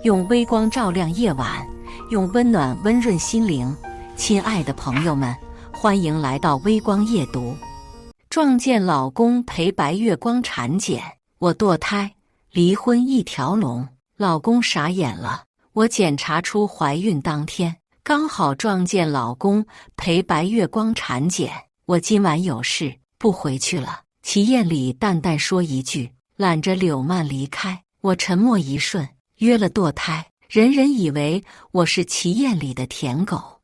用微光照亮夜晚，用温暖温润心灵。亲爱的朋友们，欢迎来到微光夜读。撞见老公陪白月光产检，我堕胎，离婚一条龙。老公傻眼了，我检查出怀孕当天，刚好撞见老公陪白月光产检。我今晚有事，不回去了。齐艳里淡淡说一句，揽着柳曼离开。我沉默一瞬，约了堕胎。人人以为我是齐艳里的舔狗，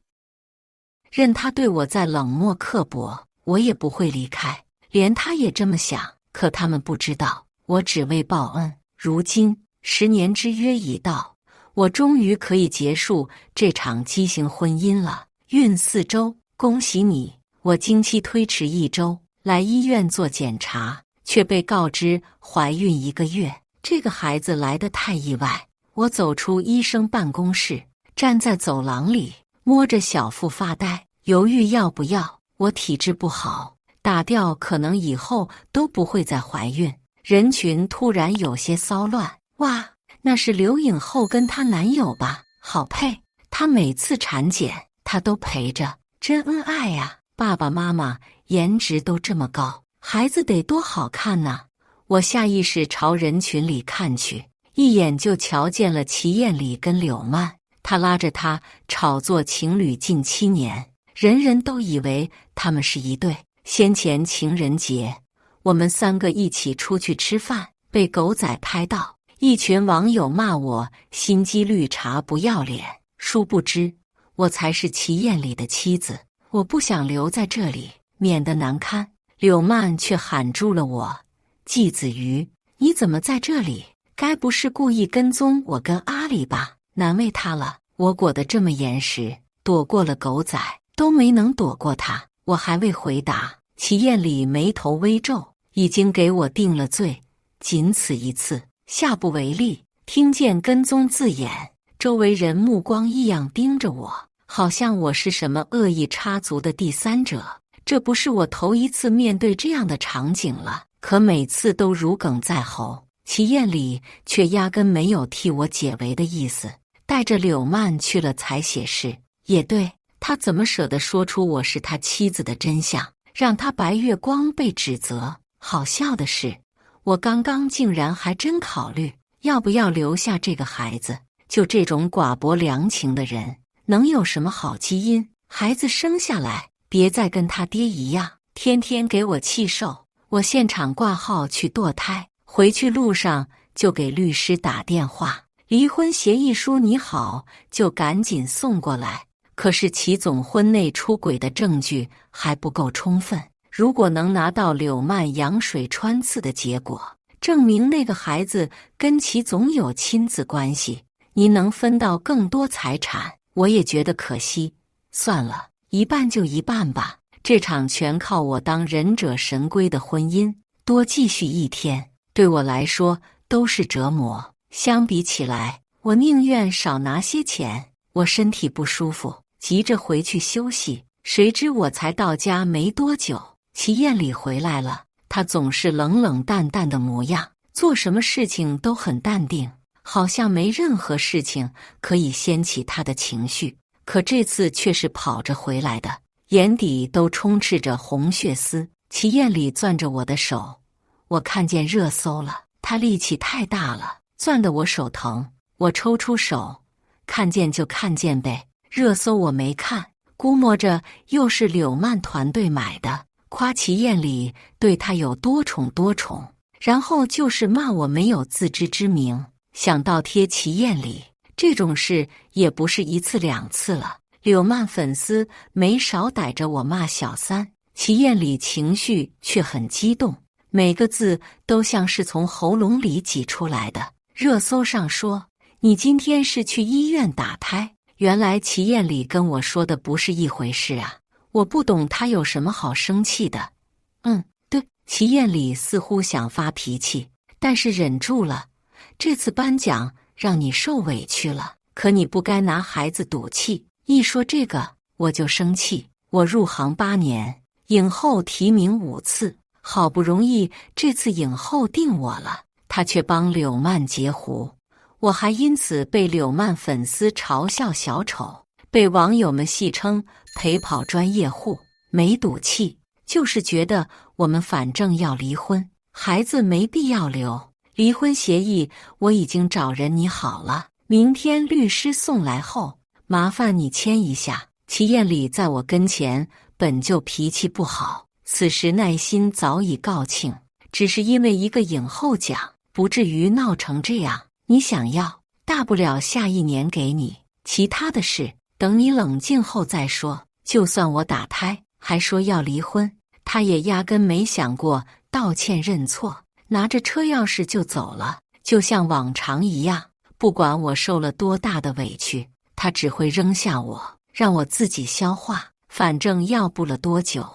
任他对我再冷漠刻薄，我也不会离开。连他也这么想，可他们不知道，我只为报恩。如今10年之约已到，我终于可以结束这场畸形婚姻了。孕4周，恭喜你！我经期推迟1周，来医院做检查，却被告知怀孕1个月。这个孩子来得太意外。我走出医生办公室，站在走廊里，摸着小腹发呆，犹豫要不要。我体质不好，打掉可能以后都不会再怀孕。人群突然有些骚乱。哇，那是刘颖后跟她男友吧？好配，她每次产检她都陪着，真恩爱呀！爸爸妈妈颜值都这么高，孩子得多好看呢！我下意识朝人群里看去，一眼就瞧见了齐艳里跟柳曼。他拉着她炒作情侣近7年，人人都以为他们是一对。先前情人节，我们3个一起出去吃饭，被狗仔拍到，一群网友骂我心机绿茶不要脸。殊不知，我才是齐艳里的妻子。我不想留在这里，免得难堪。柳曼却喊住了我：“季子瑜，你怎么在这里？该不是故意跟踪我跟阿里吧？”难为他了，我裹得这么严实，躲过了狗仔，都没能躲过他。我还未回答，齐艳里眉头微皱，已经给我定了罪，仅此一次，下不为例。听见跟踪字眼，周围人目光异样盯着我，好像我是什么恶意插足的第三者。这不是我头一次面对这样的场景了，可每次都如鲠在喉。齐艳里却压根没有替我解围的意思，带着柳曼去了采血室。也对，他怎么舍得说出我是他妻子的真相，让他白月光被指责。好笑的是，我刚刚竟然还真考虑要不要留下这个孩子。就这种寡薄良情的人，能有什么好基因？孩子生下来，别再跟他爹一样，天天给我气受。我现场挂号去堕胎，回去路上就给律师打电话，离婚协议书拟好就赶紧送过来。可是齐总婚内出轨的证据还不够充分，如果能拿到柳曼羊水穿刺的结果，证明那个孩子跟齐总有亲子关系，您能分到更多财产，我也觉得可惜。算了，一半就一半吧，这场全靠我当忍者神龟的婚姻，多继续1天，对我来说都是折磨。相比起来，我宁愿少拿些钱。我身体不舒服，急着回去休息，谁知我才到家没多久，齐艳里回来了。她总是冷冷淡淡的模样，做什么事情都很淡定，好像没任何事情可以掀起她的情绪。可这次却是跑着回来的，眼底都充斥着红血丝。齐艳里攥着我的手，我看见热搜了，她力气太大了，攥得我手疼。我抽出手，看见就看见呗。热搜我没看，估摸着又是柳曼团队买的，夸齐艳里对他有多宠多宠，然后就是骂我没有自知之明，想倒贴齐艳里。这种事也不是1次2次了，柳曼粉丝没少逮着我骂小三，齐艳里情绪却很激动，每个字都像是从喉咙里挤出来的。热搜上说，你今天是去医院打胎。原来齐艳里跟我说的不是一回事啊，我不懂她有什么好生气的。对，齐艳里似乎想发脾气，但是忍住了。这次颁奖让你受委屈了，可你不该拿孩子赌气。一说这个我就生气。我入行8年，影后提名5次，好不容易这次影后定我了，她却帮柳曼截胡。我还因此被柳曼粉丝嘲笑小丑，被网友们戏称陪跑专业户。没赌气，就是觉得我们反正要离婚，孩子没必要留。离婚协议我已经找人拟好了，明天律师送来后，麻烦你签一下。齐艳里在我跟前本就脾气不好，此时耐心早已告罄，只是因为一个影后奖，不至于闹成这样。你想要，大不了下一年给你，其他的事等你冷静后再说。就算我打胎，还说要离婚，他也压根没想过道歉认错，拿着车钥匙就走了，就像往常一样。不管我受了多大的委屈，他只会扔下我，让我自己消化。反正要不了多久，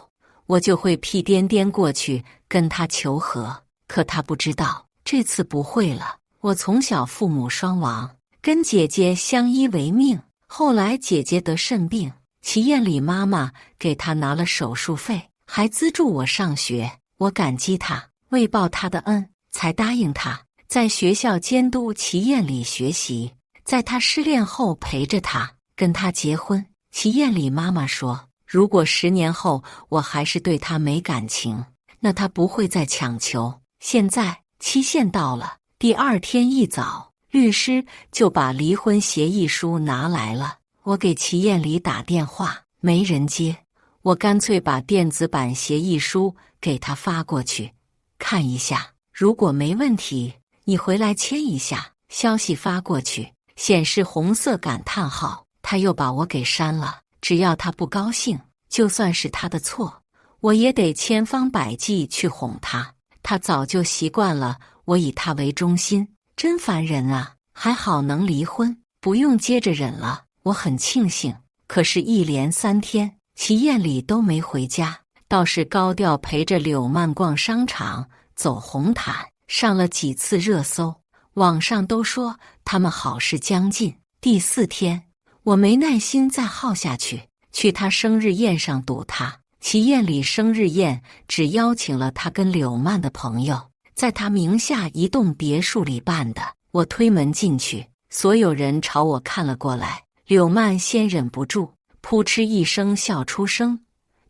我就会屁颠颠过去跟他求和。可他不知道，这次不会了。我从小父母双亡，跟姐姐相依为命。后来姐姐得肾病，齐艳里妈妈给她拿了手术费，还资助我上学。我感激她，为报她的恩，才答应她在学校监督齐艳里学习，在她失恋后陪着她，跟她结婚。齐艳里妈妈说，如果10年后我还是对她没感情，那她不会再强求。现在期限到了，第2天一早，律师就把离婚协议书拿来了。我给齐艳里打电话，没人接，我干脆把电子版协议书给他发过去，看一下，如果没问题，你回来签一下。消息发过去，显示红色感叹号，他又把我给删了。只要他不高兴，就算是他的错，我也得千方百计去哄他。他早就习惯了我以他为中心，真烦人啊！还好能离婚，不用接着忍了，我很庆幸。可是，一连3天，齐艳里都没回家，倒是高调陪着柳曼逛商场、走红毯，上了几次热搜。网上都说他们好事将近。第4天，我没耐心再耗下去，去他生日宴上堵他。齐艳里生日宴只邀请了他跟柳曼的朋友，在他名下一栋别墅里办的。我推门进去，所有人朝我看了过来。柳曼先忍不住，扑哧一声笑出声，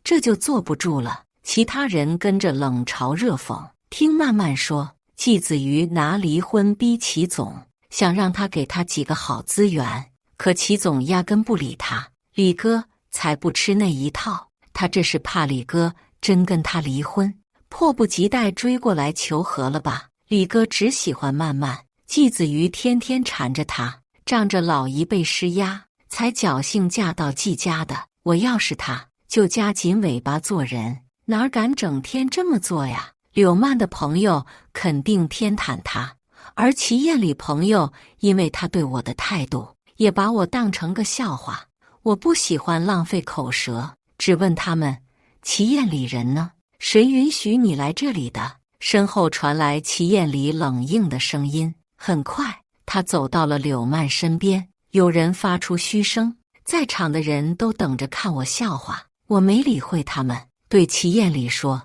这就坐不住了。其他人跟着冷嘲热讽。听曼曼说，季子瑜拿离婚逼齐总，想让他给他几个好资源，可齐总压根不理他。李哥才不吃那一套，他这是怕李哥真跟他离婚，迫不及待追过来求和了吧？李哥只喜欢曼曼，季子瑜天天缠着他，仗着老一辈施压，才侥幸嫁到季家的。我要是他，就夹紧尾巴做人，哪敢整天这么做呀？柳曼的朋友肯定偏袒他，而齐艳里朋友因为他对我的态度，也把我当成个笑话。我不喜欢浪费口舌，只问他们，齐艳里人呢？谁允许你来这里的？身后传来齐艳里冷硬的声音。很快，他走到了柳曼身边，有人发出嘘声，在场的人都等着看我笑话。我没理会他们，对齐艳里说，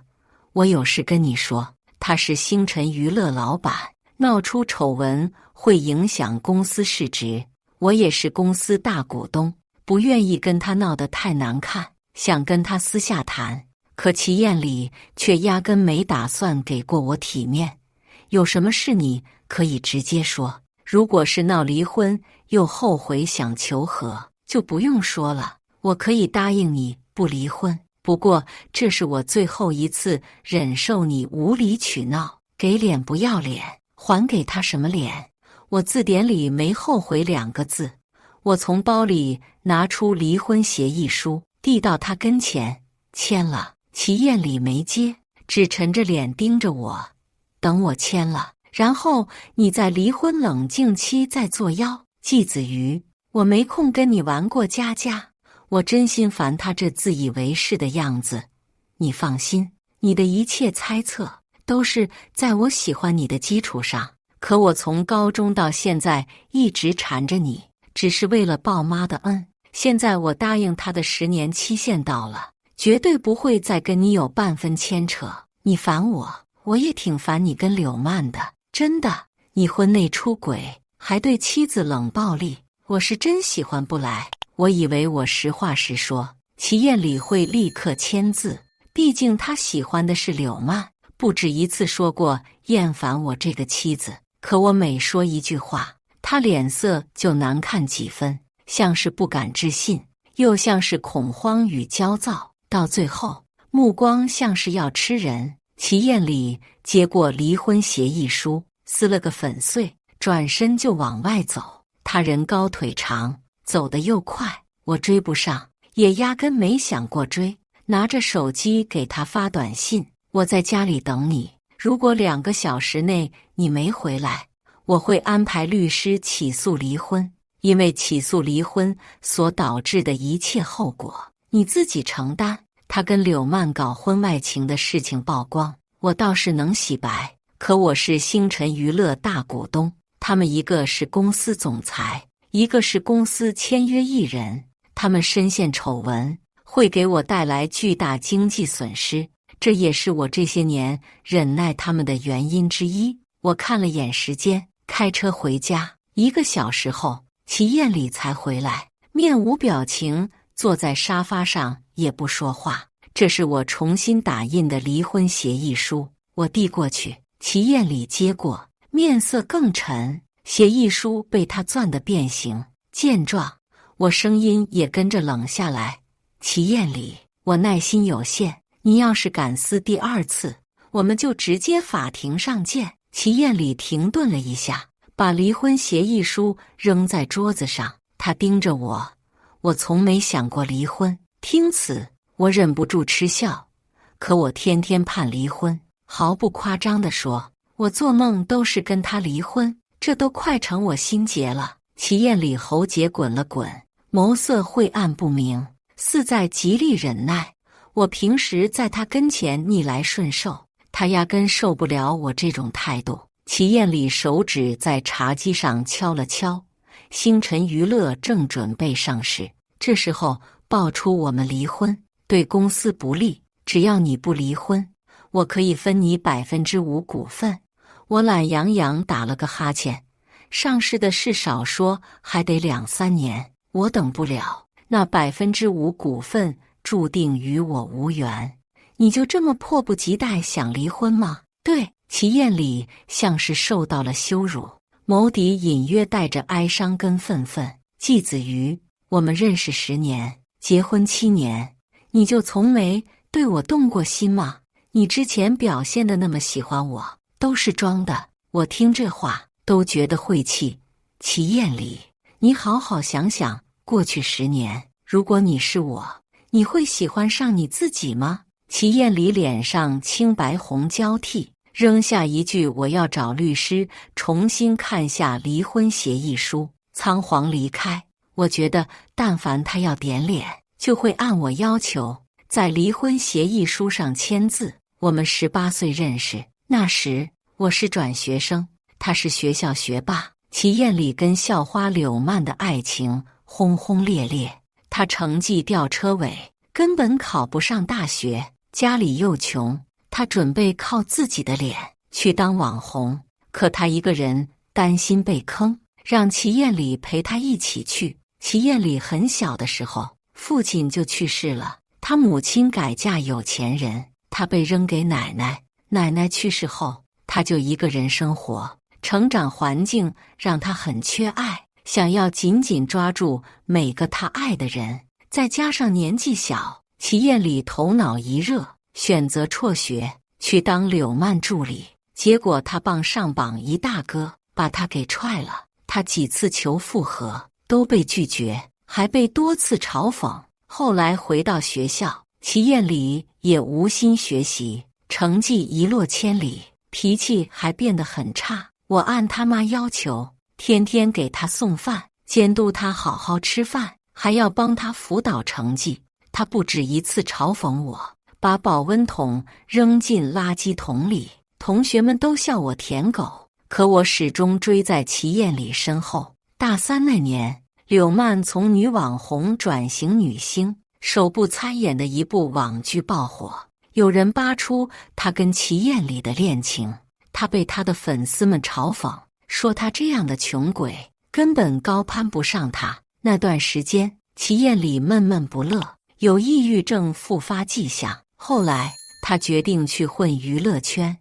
我有事跟你说，他是星辰娱乐老板，闹出丑闻会影响公司市值，我也是公司大股东，不愿意跟他闹得太难看，想跟他私下谈。可齐艳里却压根没打算给过我体面，有什么事你可以直接说，如果是闹离婚又后悔想求和，就不用说了，我可以答应你不离婚。不过这是我最后一次忍受你无理取闹，给脸不要脸，还给他什么脸？我字典里没后悔2个字。我从包里拿出离婚协议书，递到他跟前，签了。齐艳里没接，只沉着脸盯着我，等我签了，然后你在离婚冷静期再作妖。季子瑜，我没空跟你玩过家家，我真心烦他这自以为是的样子。你放心，你的一切猜测都是在我喜欢你的基础上，可我从高中到现在一直缠着你，只是为了报妈的恩。现在我答应他的10年期限到了，绝对不会再跟你有半分牵扯。你烦我，我也挺烦你跟柳曼的，真的。你婚内出轨，还对妻子冷暴力。我是真喜欢不来，我以为我实话实说，齐艳里会立刻签字，毕竟他喜欢的是柳曼，不止一次说过厌烦我这个妻子。可我每说一句话，他脸色就难看几分，像是不敢置信，又像是恐慌与焦躁，到最后目光像是要吃人。齐艳里接过离婚协议书，撕了个粉碎，转身就往外走。他人高腿长，走得又快，我追不上，也压根没想过追。拿着手机给他发短信：我在家里等你，如果2个小时内你没回来，我会安排律师起诉离婚，因为起诉离婚所导致的一切后果，你自己承担。他跟柳曼搞婚外情的事情曝光，我倒是能洗白，可我是星辰娱乐大股东，他们一个是公司总裁，一个是公司签约艺人，他们深陷丑闻，会给我带来巨大经济损失，这也是我这些年忍耐他们的原因之一。我看了眼时间，开车回家，1个小时后，齐艳里才回来，面无表情，坐在沙发上也不说话。这是我重新打印的离婚协议书，我递过去，齐艳里接过，面色更沉。协议书被他攥得变形。见状，我声音也跟着冷下来：齐艳里，我耐心有限，你要是敢撕第2次，我们就直接法庭上见。齐艳里停顿了一下，把离婚协议书扔在桌子上，他盯着我。我从没想过离婚，听此我忍不住嗤笑。可我天天盼离婚，毫不夸张地说，我做梦都是跟他离婚，这都快成我心结了。齐艳里喉结滚了滚，眸色晦暗不明，似在极力忍耐。我平时在他跟前逆来顺受，他压根受不了我这种态度。齐艳里手指在茶几上敲了敲，星辰娱乐正准备上市，这时候爆出我们离婚，对公司不利，只要你不离婚，我可以分你5%股份。我懒洋洋打了个哈欠，上市的事少说还得2-3年，我等不了，那5%股份注定与我无缘。你就这么迫不及待想离婚吗？对，齐艳里像是受到了羞辱，眸底隐约带着哀伤跟愤愤。季子瑜，我们认识10年，结婚7年，你就从没对我动过心吗？你之前表现的那么喜欢我，都是装的。我听这话都觉得晦气。齐艳里，你好好想想，过去10年，如果你是我，你会喜欢上你自己吗？齐艳里脸上青白红交替，扔下一句我要找律师重新看下离婚协议书，仓皇离开。我觉得但凡他要点脸，就会按我要求在离婚协议书上签字。我们18岁认识，那时我是转学生，他是学校学霸。齐艳里跟校花柳曼的爱情轰轰烈烈，他成绩吊车尾，根本考不上大学，家里又穷，他准备靠自己的脸去当网红，可他一个人担心被坑，让齐艳里陪他一起去。齐艳里很小的时候，父亲就去世了，他母亲改嫁有钱人，他被扔给奶奶，奶奶去世后，他就一个人生活，成长环境让他很缺爱，想要紧紧抓住每个他爱的人，再加上年纪小，齐艳里头脑一热，选择辍学去当柳曼助理，结果他傍上榜一大哥把他给踹了。他几次求复合都被拒绝，还被多次嘲讽。后来回到学校，齐艳里也无心学习，成绩一落千里，脾气还变得很差。我按他妈要求，天天给他送饭，监督他好好吃饭，还要帮他辅导成绩。他不止一次嘲讽我，把保温桶扔进垃圾桶里，同学们都笑我舔狗，可我始终追在齐艳里身后。大3那年，柳曼从女网红转型女星，首部参演的一部网剧爆火，有人扒出她跟齐艳里的恋情，她被她的粉丝们嘲讽说他这样的穷鬼根本高攀不上他。那段时间，齐艳里闷闷不乐，有抑郁症复发迹象。后来，他决定去混娱乐圈，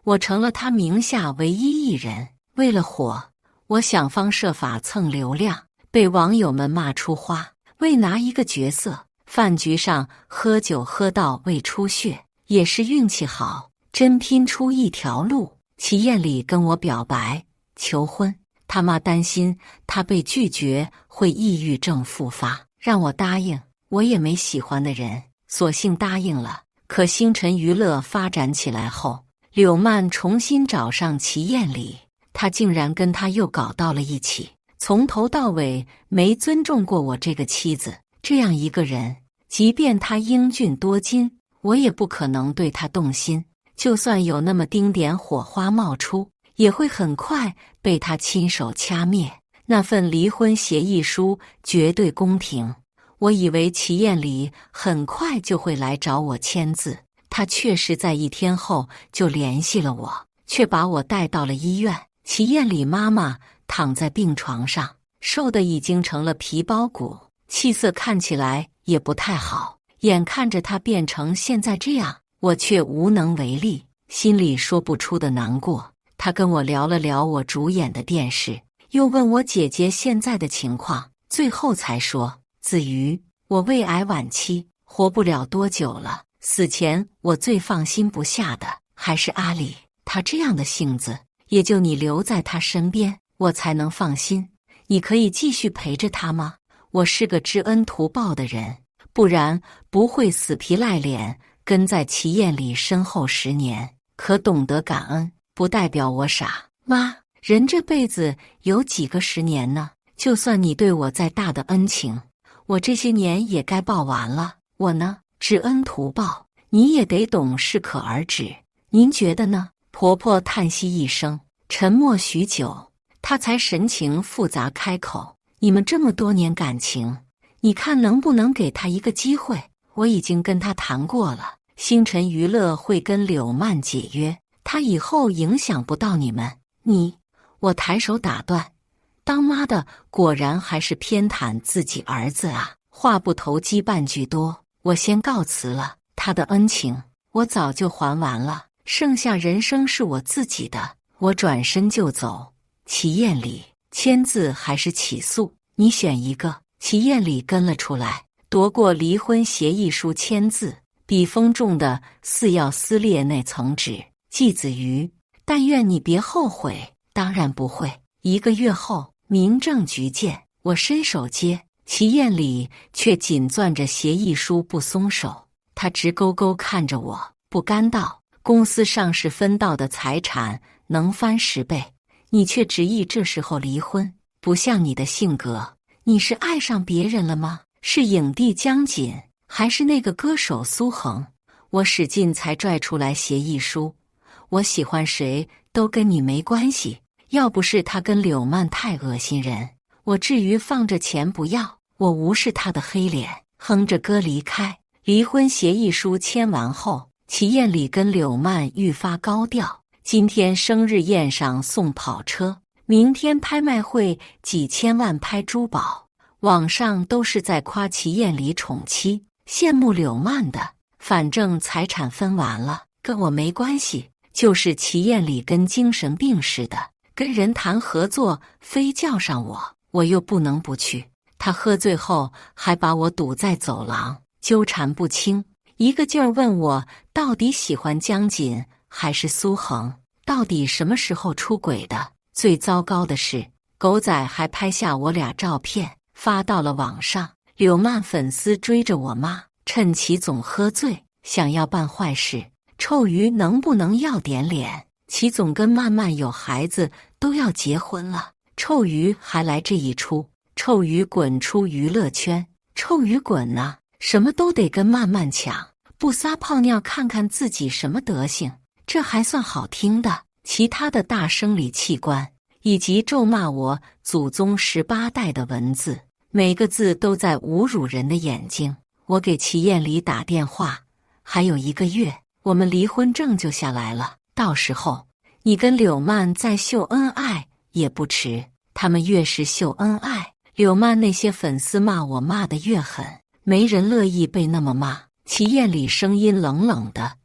我成了他名下唯一艺人。为了火，我想方设法蹭流量，被网友们骂出花。为拿一个角色，饭局上喝酒喝到胃出血，也是运气好，真拼出一条路。齐艳里跟我表白求婚，他妈担心他被拒绝会抑郁症复发，让我答应。我也没喜欢的人，索性答应了。可星辰娱乐发展起来后，柳曼重新找上齐艳里，他竟然跟他又搞到了一起，从头到尾没尊重过我这个妻子。这样一个人，即便他英俊多金，我也不可能对他动心。就算有那么丁点火花冒出，也会很快被他亲手掐灭。那份离婚协议书绝对公平，我以为齐艳里很快就会来找我签字，他确实在1天后就联系了我，却把我带到了医院。齐艳里妈妈躺在病床上，瘦的已经成了皮包骨，气色看起来也不太好。眼看着她变成现在这样，我却无能为力，心里说不出的难过。她跟我聊了聊我主演的电视，又问我姐姐现在的情况，最后才说：子瑜，我胃癌晚期，活不了多久了。死前我最放心不下的还是阿里，他这样的性子，也就你留在他身边，我才能放心。你可以继续陪着他吗？我是个知恩图报的人，不然不会死皮赖脸跟在齐艳里身后10年。可懂得感恩，不代表我傻。妈，人这辈子有几个10年呢？就算你对我再大的恩情，我这些年也该报完了。我呢，知恩图报，你也得懂适可而止。您觉得呢？婆婆叹息一声，沉默许久，她才神情复杂开口：你们这么多年感情，你看能不能给她一个机会？我已经跟她谈过了，星辰娱乐会跟柳曼解约，她以后影响不到你们。我抬手打断，当妈的果然还是偏袒自己儿子啊！话不投机半句多，我先告辞了。他的恩情我早就还完了，剩下人生是我自己的。我转身就走。齐艳里，签字还是起诉？你选一个。齐艳里跟了出来，夺过离婚协议书签字，笔锋重的似要撕裂那层纸。季子瑜，但愿你别后悔。当然不会。1个月后，民政局见。我伸手接，齐艳里却紧攥着协议书不松手。他直勾勾看着我，不甘道：公司上市分到的财产能翻10倍，你却执意这时候离婚，不像你的性格。你是爱上别人了吗？是影帝江锦，还是那个歌手苏恒？我使劲才拽出来协议书。我喜欢谁都跟你没关系。要不是他跟柳曼太恶心人，我至于放着钱不要？我无视他的黑脸，哼着歌离开。离婚协议书签完后，齐艳里跟柳曼愈发高调。今天生日宴上送跑车，明天拍卖会几千万拍珠宝，网上都是在夸齐艳里宠妻，羡慕柳曼的。反正财产分完了，跟我没关系。就是齐艳里跟精神病似的，跟人谈合作，非叫上我又不能不去。他喝醉后还把我堵在走廊，纠缠不清，一个劲儿问我到底喜欢江锦还是苏恒，到底什么时候出轨的。最糟糕的是，狗仔还拍下我俩照片发到了网上。柳曼粉丝追着我妈，趁齐总喝醉想要办坏事，臭鱼能不能要点脸？齐总跟曼曼有孩子，都要结婚了，臭鱼还来这一出。臭鱼滚出娱乐圈，臭鱼滚啊！什么都得跟曼曼抢，不撒泡尿看看自己什么德行，这还算好听的。其他的大生理器官以及咒骂我祖宗18代的文字，每个字都在侮辱人的眼睛。我给齐艳里打电话，还有1个月，我们离婚证就下来了。到时候你跟柳曼再秀恩爱也不迟。他们越是秀恩爱，柳曼那些粉丝骂我骂得越狠，没人乐意被那么骂。齐艳里声音冷冷的：“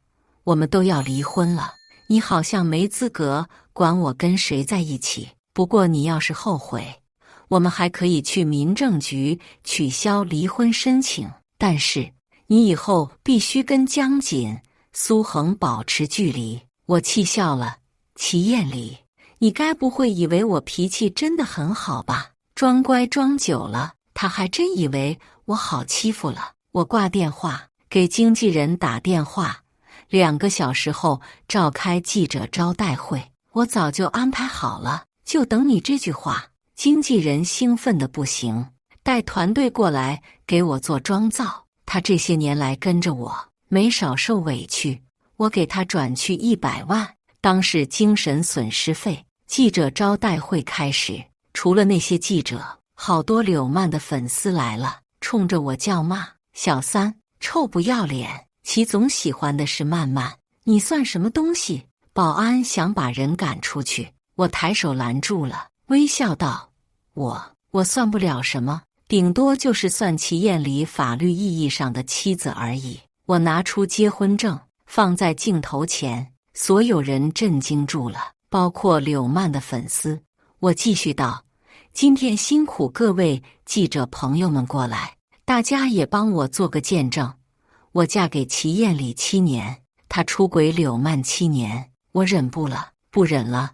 我们都要离婚了，你好像没资格管我跟谁在一起。不过你要是后悔，我们还可以去民政局取消离婚申请。但是你以后必须跟江锦、苏恒保持距离。”我气笑了：“齐艳里，你该不会以为我脾气真的很好吧？装乖装久了，他还真以为我好欺负了。”我挂电话，给经纪人打电话，2个小时后召开记者招待会。我早就安排好了，就等你这句话。经纪人兴奋得不行，带团队过来给我做妆造。他这些年来跟着我，没少受委屈，我给他转去100万，当是精神损失费。记者招待会开始，除了那些记者，好多柳曼的粉丝来了，冲着我叫骂：“小三，臭不要脸！齐总喜欢的是曼曼，你算什么东西？”保安想把人赶出去，我抬手拦住了，微笑道：“我算不了什么，顶多就是算齐艳里法律意义上的妻子而已。”我拿出结婚证放在镜头前，所有人震惊住了，包括柳曼的粉丝。我继续道：“今天辛苦各位记者朋友们过来，大家也帮我做个见证。我嫁给齐艳里7年，他出轨柳曼7年，我忍不忍了。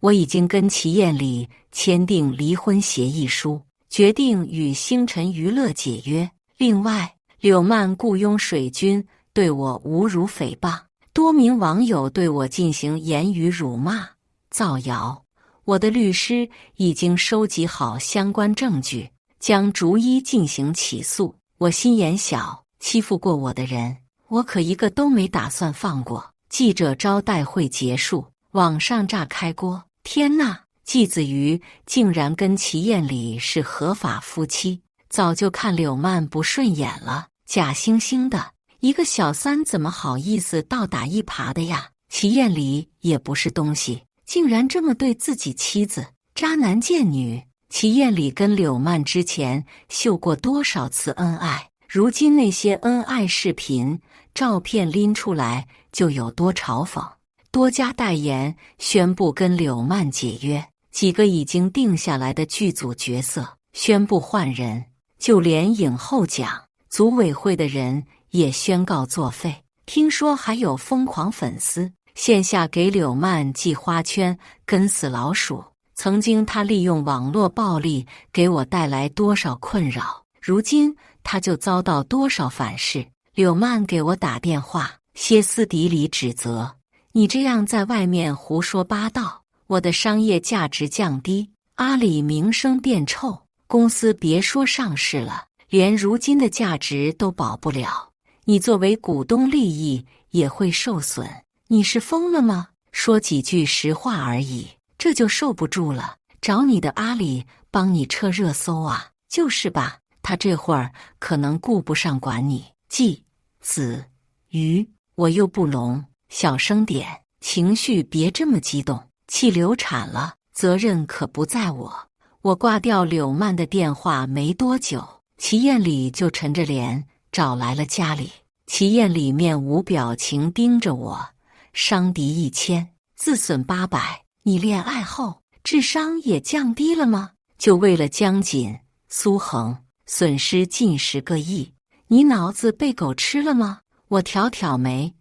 我已经跟齐艳里签订离婚协议书，决定与星辰娱乐解约。另外，柳曼雇佣水军对我侮辱诽谤，多名网友对我进行言语辱骂、造谣。我的律师已经收集好相关证据，将逐一进行起诉。我心眼小，欺负过我的人，我可一个都没打算放过。”记者招待会结束，网上炸开锅。天哪！季子瑜竟然跟齐艳里是合法夫妻，早就看柳曼不顺眼了。假惺惺的一个小三，怎么好意思倒打一耙的呀？齐艳里也不是东西，竟然这么对自己妻子，渣男贱女！齐艳里跟柳曼之前秀过多少次恩爱，如今那些恩爱视频、照片拎出来就有多嘲讽。多家代言宣布跟柳曼解约，几个已经定下来的剧组角色宣布换人，就连影后奖组委会的人也宣告作废。听说还有疯狂粉丝线下给柳曼寄花圈跟死老鼠。曾经他利用网络暴力给我带来多少困扰，如今他就遭到多少反噬。柳曼给我打电话，歇斯底里指责：“你这样在外面胡说八道，我的商业价值降低，阿里名声变臭，公司别说上市了，连如今的价值都保不了，你作为股东利益也会受损，你是疯了吗？说几句实话而已，这就受不住了，找你的阿里帮你撤热搜啊？就是吧，他这会儿可能顾不上管你。季子瑜，我又不聋，小声点，情绪别这么激动，气流产了，责任可不在我。”我挂掉柳曼的电话没多久，齐艳里就沉着脸找来了家里。齐艳里面无表情盯着我：“伤敌1000，自损800，你恋爱后智商也降低了吗？就为了江锦、苏恒，损失近10个亿，你脑子被狗吃了吗？”我挑挑眉，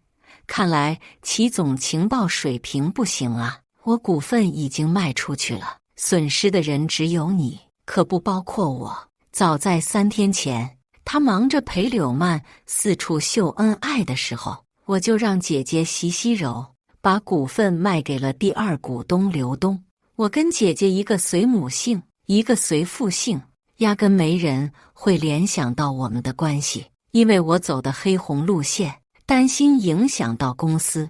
看来齐总情报水平不行啊。我股份已经卖出去了，损失的人只有你，可不包括我。早在3天前，他忙着陪柳曼四处秀恩爱的时候，我就让姐姐席希柔把股份卖给了第2股东刘东。我跟姐姐一个随母姓，一个随父姓，压根没人会联想到我们的关系。因为我走的黑红路线，担心影响到公司，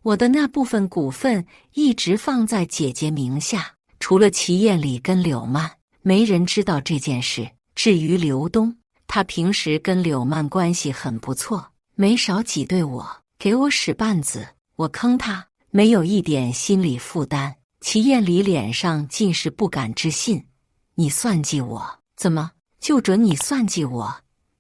我的那部分股份一直放在姐姐名下。除了齐艳里跟柳曼，没人知道这件事。至于刘东，他平时跟柳曼关系很不错，没少挤兑我，给我使绊子。我坑他，没有一点心理负担。齐艳里脸上尽是不敢置信。你算计我？怎么就准你算计我？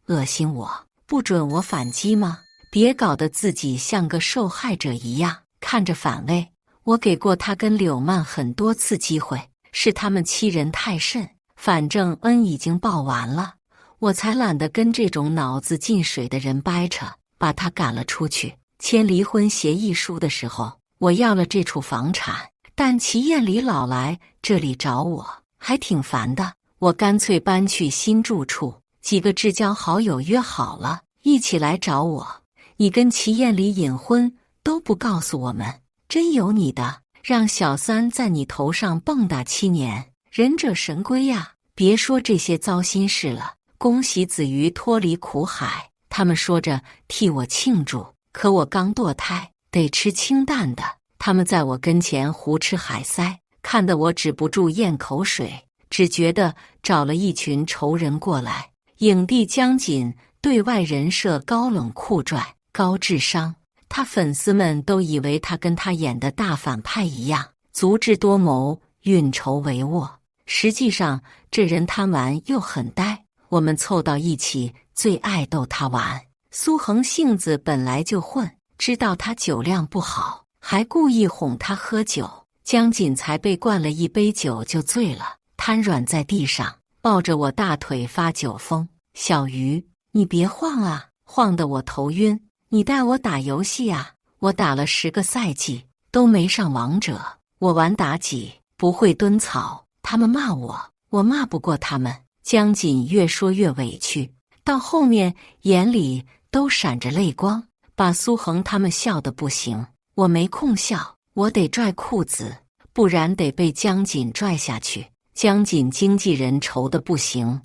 恶心我？不准我反击吗？别搞得自己像个受害者一样，看着反胃。我给过他跟柳曼很多次机会，是他们欺人太甚。反正恩已经报完了，我才懒得跟这种脑子进水的人掰扯，把他赶了出去。签离婚协议书的时候，我要了这处房产，但齐艳里老来这里找我，还挺烦的。我干脆搬去新住处，几个至交好友约好了，一起来找我。你跟齐艳里隐婚都不告诉我们，真有你的！让小三在你头上蹦跶7年，忍者神龟呀！别说这些糟心事了，恭喜子瑜脱离苦海。他们说着替我庆祝，可我刚堕胎，得吃清淡的。他们在我跟前胡吃海塞，看得我止不住咽口水，只觉得找了一群仇人过来。影帝江锦对外人设高冷酷拽、高智商，他粉丝们都以为他跟他演的大反派一样，足智多谋、运筹帷幄。实际上这人贪玩又很呆，我们凑到一起最爱逗他玩。苏恒性子本来就混，知道他酒量不好，还故意哄他喝酒。江锦才被灌了1杯酒就醉了，瘫软在地上，抱着我大腿发酒疯。小鱼，你别晃啊，晃得我头晕。你带我打游戏啊？我打了10个赛季都没上王者，我玩妲己不会蹲草，他们骂我，我骂不过他们。江锦越说越委屈，到后面眼里都闪着泪光，把苏恒他们笑得不行。我没空笑，我得拽裤子，不然得被江锦拽下去。江锦经纪人愁得不行，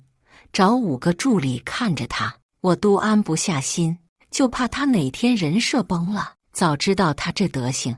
找5个助理看着他，我都安不下心，就怕他哪天人设崩了。早知道他这德行，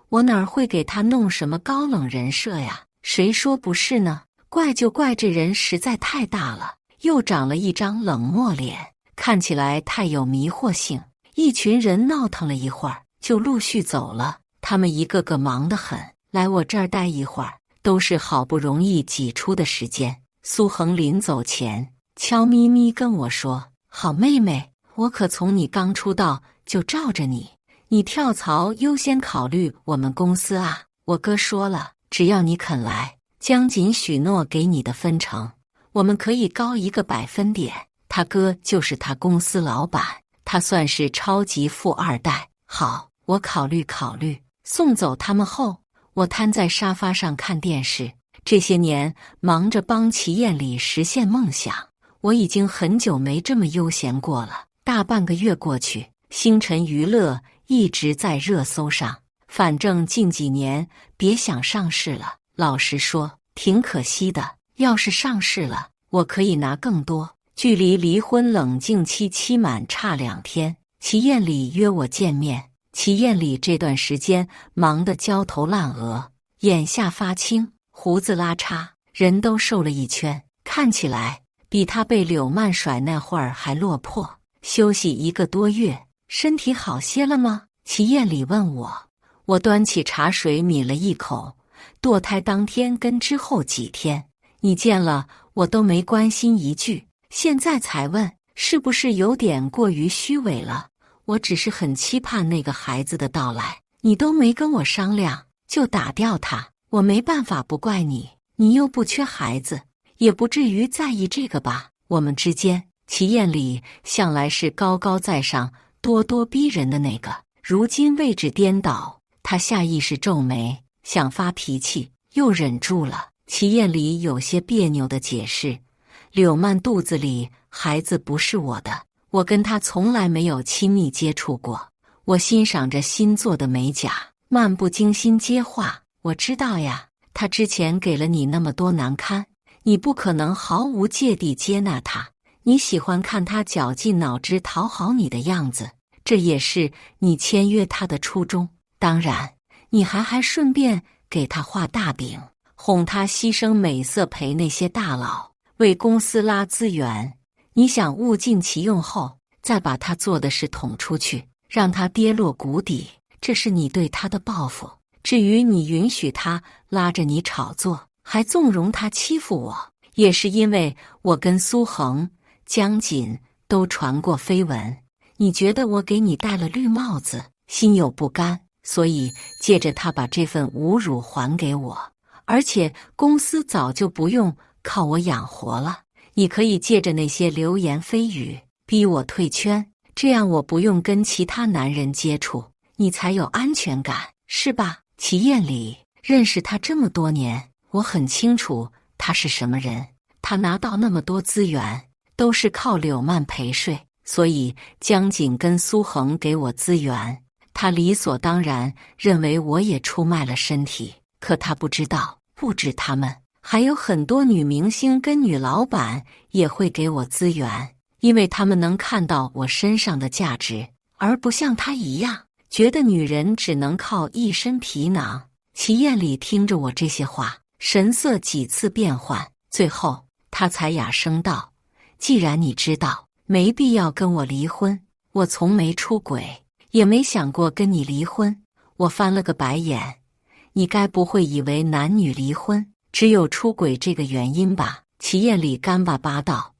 我哪儿会给他弄什么高冷人设呀？谁说不是呢？怪就怪这人实在太大了，又长了一张冷漠脸，看起来太有迷惑性。一群人闹腾了一会儿，就陆续走了。他们一个个忙得很，来我这儿待一会儿，都是好不容易挤出的时间。苏恒临走前悄咪咪跟我说：“好妹妹，我可从你刚出道就罩着你，你跳槽优先考虑我们公司啊。我哥说了，只要你肯来，江锦许诺给你的分成，我们可以高1个百分点。他哥就是他公司老板，他算是超级富2代。好，我考虑考虑。”送走他们后，我瘫在沙发上看电视。这些年忙着帮齐艳里实现梦想，我已经很久没这么悠闲过了。大半个月过去，星辰娱乐一直在热搜上。反正近几年别想上市了，老实说挺可惜的。要是上市了，我可以拿更多。距离离婚冷静期期满差2天，齐艳里约我见面。齐艳里这段时间忙得焦头烂额，眼下发青，胡子拉碴，人都瘦了1圈，看起来比她被柳曼甩那会儿还落魄。休息1个多月，身体好些了吗？齐艳里问我。我端起茶水抿了一口。堕胎当天跟之后几天，你见了我都没关心一句，现在才问，是不是有点过于虚伪了？我只是很期盼那个孩子的到来，你都没跟我商量就打掉他，我没办法不怪你，你又不缺孩子，也不至于在意这个吧？我们之间，齐艳里向来是高高在上、咄咄逼人的那个，如今位置颠倒，他下意识皱眉，想发脾气，又忍住了。齐艳里有些别扭地解释：“柳曼肚子里孩子不是我的。”我跟他从来没有亲密接触过。我欣赏着新做的美甲，漫不经心接话：“我知道呀，他之前给了你那么多难堪，你不可能毫无芥蒂接纳他。你喜欢看他绞尽脑汁讨好你的样子，这也是你签约他的初衷。当然，你还顺便给他画大饼，哄他牺牲美色陪那些大佬，为公司拉资源。你想物尽其用后，再把他做的事捅出去，让他跌落谷底，这是你对他的报复。至于你允许他拉着你炒作，还纵容他欺负我，也是因为我跟苏恒、江锦都传过绯闻。你觉得我给你戴了绿帽子，心有不甘，所以借着他把这份侮辱还给我。而且公司早就不用靠我养活了，你可以借着那些流言蜚语逼我退圈，这样我不用跟其他男人接触，你才有安全感，是吧？齐艳里认识他这么多年，我很清楚他是什么人。他拿到那么多资源，都是靠柳曼陪睡，所以江锦跟苏恒给我资源，他理所当然认为我也出卖了身体。可他不知道，不止他们，还有很多女明星跟女老板也会给我资源，因为他们能看到我身上的价值，而不像他一样觉得女人只能靠一身皮囊。齐艳里听着我这些话，神色几次变换，最后他才哑声道：既然你知道没必要跟我离婚，我从没出轨，也没想过跟你离婚。我翻了个白眼，你该不会以为男女离婚只有出轨这个原因吧？齐艳里干巴巴道：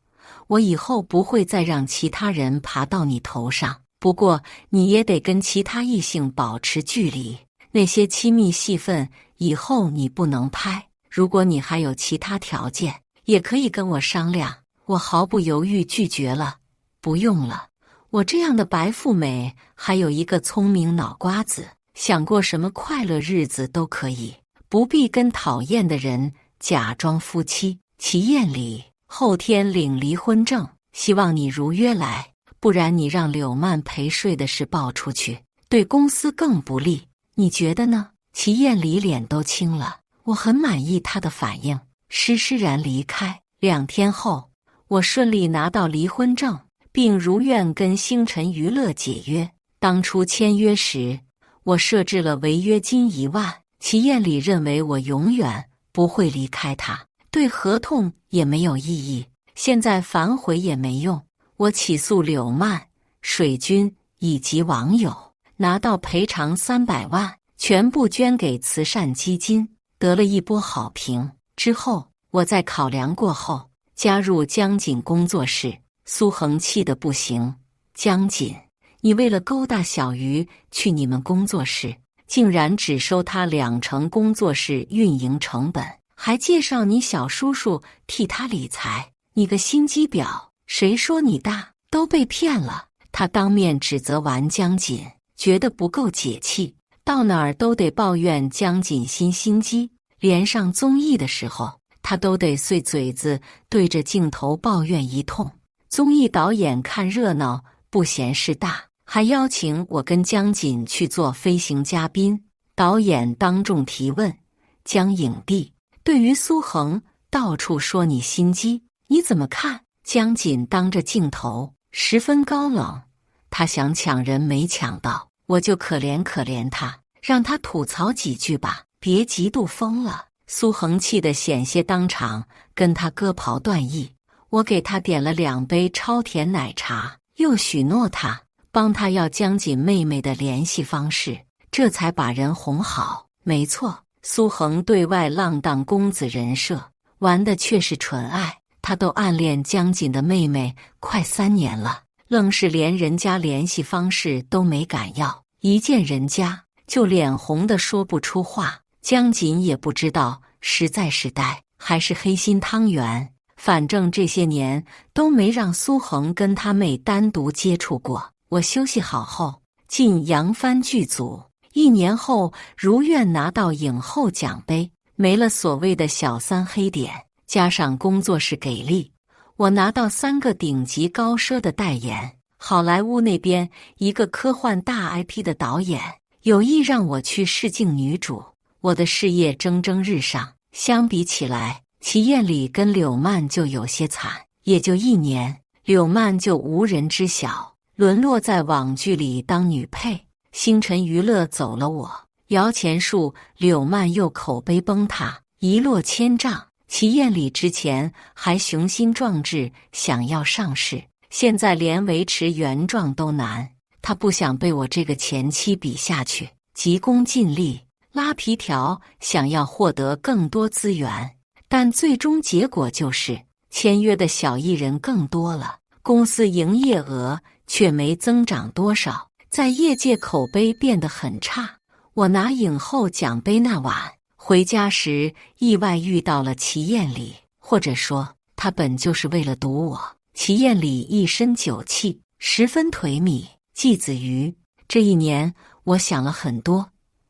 我以后不会再让其他人爬到你头上，不过你也得跟其他异性保持距离，那些亲密戏份以后你不能拍。如果你还有其他条件，也可以跟我商量。我毫不犹豫拒绝了。不用了，我这样的白富美还有一个聪明脑瓜子，想过什么快乐日子都可以，不必跟讨厌的人假装夫妻。齐艳里，后天领离婚证，希望你如约来，不然你让柳曼陪睡的事爆出去，对公司更不利，你觉得呢？齐艳里脸都青了，我很满意她的反应，施施然离开。2天后，我顺利拿到离婚证，并如愿跟星辰娱乐解约。当初签约时，我设置了违约金1万，齐艳里认为我永远不会离开他，对合同也没有异议，现在反悔也没用。我起诉柳曼、水军以及网友，拿到赔偿300万，全部捐给慈善基金，得了一波好评。之后我在考量过后，加入江锦工作室。苏恒气得不行：江锦，你为了勾搭小鱼去你们工作室，竟然只收他20%工作室运营成本，还介绍你小叔叔替他理财，你个心机婊！谁说你大？都被骗了！他当面指责完江锦，觉得不够解气，到哪儿都得抱怨江锦心机，连上综艺的时候，他都得碎嘴子对着镜头抱怨一通。综艺导演看热闹不嫌事大，还邀请我跟江锦去做飞行嘉宾。导演当众提问：江影帝，对于苏恒到处说你心机，你怎么看？江锦当着镜头十分高冷，他想抢人没抢到，我就可怜可怜他，让他吐槽几句吧，别极度疯了。苏恒气得险些当场跟他割袍断义。我给他点了2杯超甜奶茶，又许诺他帮他要江锦妹妹的联系方式，这才把人哄好。没错，苏恒对外浪荡公子人设，玩的却是纯爱。他都暗恋江锦的妹妹快3年了，愣是连人家联系方式都没敢要，一见人家就脸红的说不出话。江锦也不知道实在是呆还是黑心汤圆，反正这些年都没让苏恒跟他妹单独接触过。我休息好后进扬帆剧组，1年后如愿拿到影后奖杯，没了所谓的小3黑点，加上工作室给力，我拿到3个顶级高奢的代言。好莱坞那边一个科幻大 IP 的导演有意让我去试镜女主，我的事业蒸蒸日上。相比起来，齐艳里跟柳曼就有些惨，也就1年，柳曼就无人知晓，沦落在网剧里当女配。星辰娱乐走了我，摇钱树，柳曼又口碑崩塌，一落千丈。齐艳里之前还雄心壮志想要上市，现在连维持原状都难。他不想被我这个前妻比下去，急功近利，拉皮条，想要获得更多资源，但最终结果就是签约的小艺人更多了，公司营业额却没增长多少，在业界口碑变得很差。我拿影后奖杯那晚回家时，意外遇到了齐艳里，或者说他本就是为了堵我。齐艳里一身酒气，十分颓靡。季子瑜，这一年我想了很多，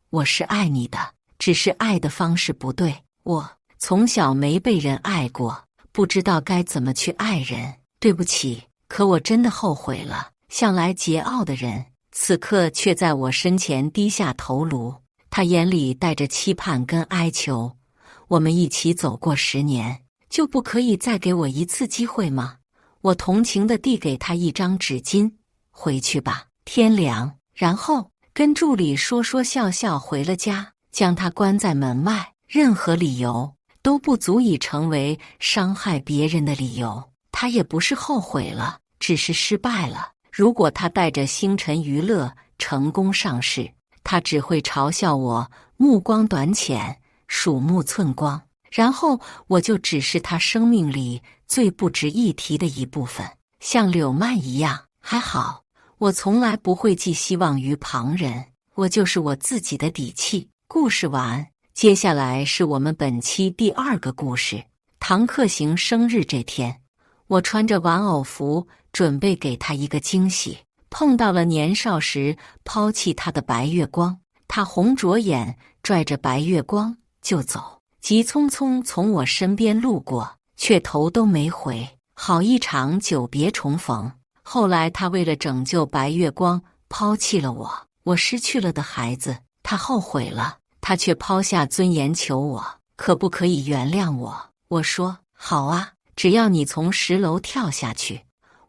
我是爱你的，只是爱的方式不对。我从小没被人爱过，不知道该怎么去爱人，对不起。可我真的后悔了。向来桀骜的人，此刻却在我身前低下头颅，他眼里带着期盼跟哀求。我们一起走过10年，就不可以再给我一次机会吗？我同情地递给他一张纸巾，回去吧，天凉。然后跟助理说说笑笑回了家，将他关在门外。任何理由都不足以成为伤害别人的理由。他也不是后悔了，只是失败了。如果他带着星辰娱乐成功上市，他只会嘲笑我目光短浅、鼠目寸光，然后我就只是他生命里最不值一提的一部分，像柳曼一样。还好，我从来不会寄希望于旁人，我就是我自己的底气。故事完，接下来是我们本期第2个故事。唐克行生日这天，我穿着玩偶服，准备给他一个惊喜，碰到了年少时抛弃他的白月光。他红着眼，拽着白月光就走，急匆匆从我身边路过，却头都没回。好一场久别重逢。后来他为了拯救白月光，抛弃了我，我失去了的孩子。他后悔了，他却抛下尊严求我，可不可以原谅我？我说好啊，只要你从10楼跳下去。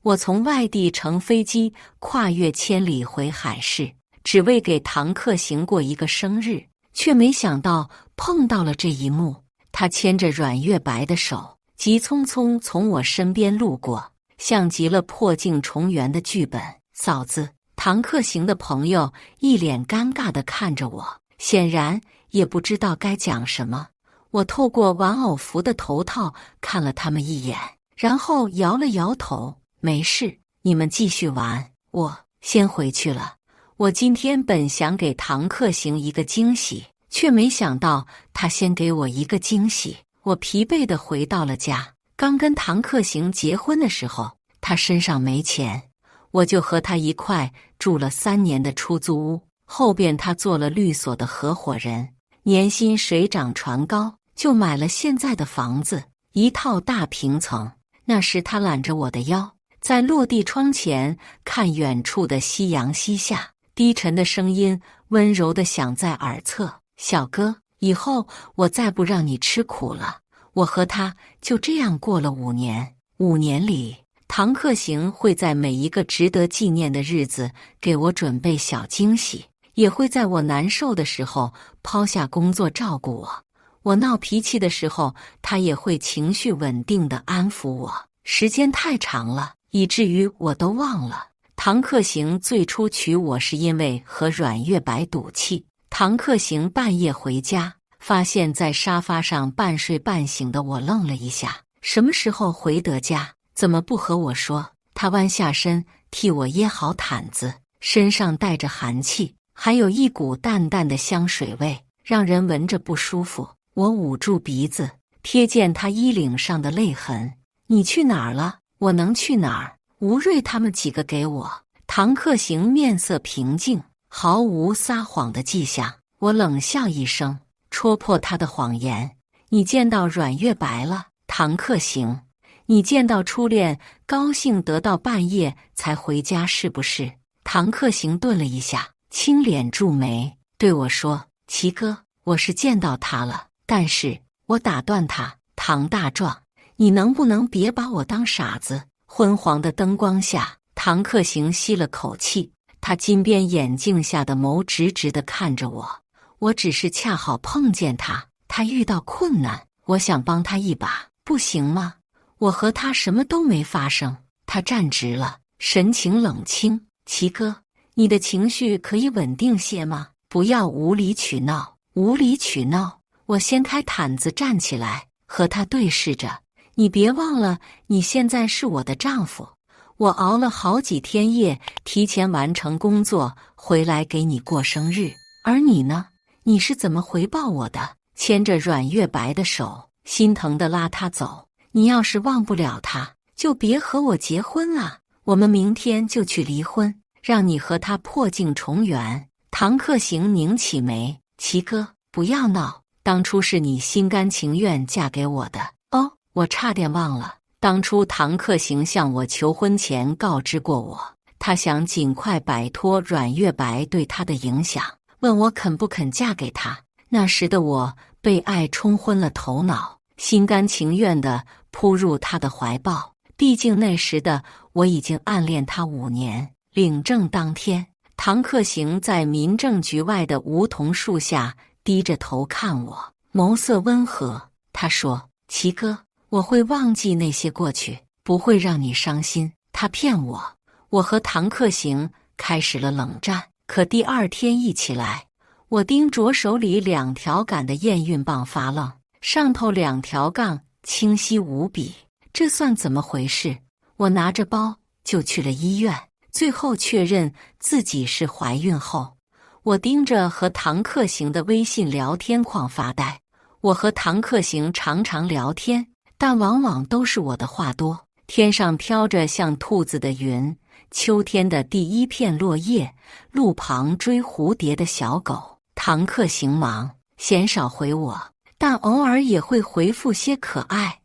我从外地乘飞机跨越千里回海市，只为给唐克行过一个生日，却没想到碰到了这一幕。他牵着阮月白的手，急匆匆从我身边路过，像极了破镜重圆的剧本。嫂子，唐克行的朋友一脸尴尬地看着我，显然也不知道该讲什么。我透过玩偶服的头套看了他们一眼，然后摇了摇头，没事，你们继续玩，我先回去了。我今天本想给唐克行一个惊喜，却没想到他先给我一个惊喜。我疲惫地回到了家。刚跟唐克行结婚的时候，他身上没钱，我就和他一块住了3年的出租屋。后边他做了律所的合伙人，年薪水涨船高，就买了现在的房子，一套大平层。那时他揽着我的腰，在落地窗前看远处的夕阳西下，低沉的声音温柔地响在耳侧：小哥，以后我再不让你吃苦了。我和他就这样过了5年。5年里，唐克行会在每一个值得纪念的日子给我准备小惊喜，也会在我难受的时候抛下工作照顾我。我闹脾气的时候，他也会情绪稳定地安抚我。时间太长了，以至于我都忘了。唐克行最初娶我是因为和阮月白赌气。唐克行半夜回家，发现在沙发上半睡半醒的我，愣了一下。什么时候回得家？怎么不和我说？他弯下身替我掖好毯子，身上带着寒气，还有一股淡淡的香水味，让人闻着不舒服。我捂住鼻子，瞥见他衣领上的泪痕。你去哪儿了？我能去哪儿？吴瑞他们几个给我。唐克行面色平静，毫无撒谎的迹象。我冷笑一声，戳破他的谎言。你见到阮月白了？唐克行，你见到初恋，高兴得到半夜才回家是不是？唐克行顿了一下，轻脸皱眉，对我说：齐哥，我是见到他了，但是我打断他：唐大壮，你能不能别把我当傻子？昏黄的灯光下，唐克行吸了口气，他金边眼镜下的眸直直地看着我。我只是恰好碰见他，他遇到困难，我想帮他一把，不行吗？我和他什么都没发生。他站直了，神情冷清。齐哥，你的情绪可以稳定些吗？不要无理取闹。无理取闹。我掀开毯子站起来，和他对视着。你别忘了，你现在是我的丈夫。我熬了好几天夜，提前完成工作，回来给你过生日。而你呢？你是怎么回报我的？牵着阮月白的手，心疼地拉他走。你要是忘不了他，就别和我结婚了。我们明天就去离婚，让你和他破镜重圆。唐克行拧起眉，齐哥，不要闹，当初是你心甘情愿嫁给我的。哦，我差点忘了。当初唐克行向我求婚前告知过我，他想尽快摆脱阮月白对他的影响，问我肯不肯嫁给他。那时的我被爱冲昏了头脑，心甘情愿地扑入他的怀抱。毕竟那时的我已经暗恋他5年。领证当天，唐克行在民政局外的梧桐树下低着头看我，眸色温和。他说：“齐哥，我会忘记那些过去，不会让你伤心。”他骗我。我和唐克行开始了冷战。可第2天一起来，我盯着手里2条杆的验孕棒发愣，上头2条杠清晰无比。这算怎么回事？我拿着包就去了医院，最后确认自己是怀孕后，我盯着和唐克行的微信聊天框发呆。我和唐克行常常聊天，但往往都是我的话多。天上飘着像兔子的云，秋天的第一片落叶，路旁追蝴蝶的小狗。唐克行忙，鲜少回我，但偶尔也会回复些可爱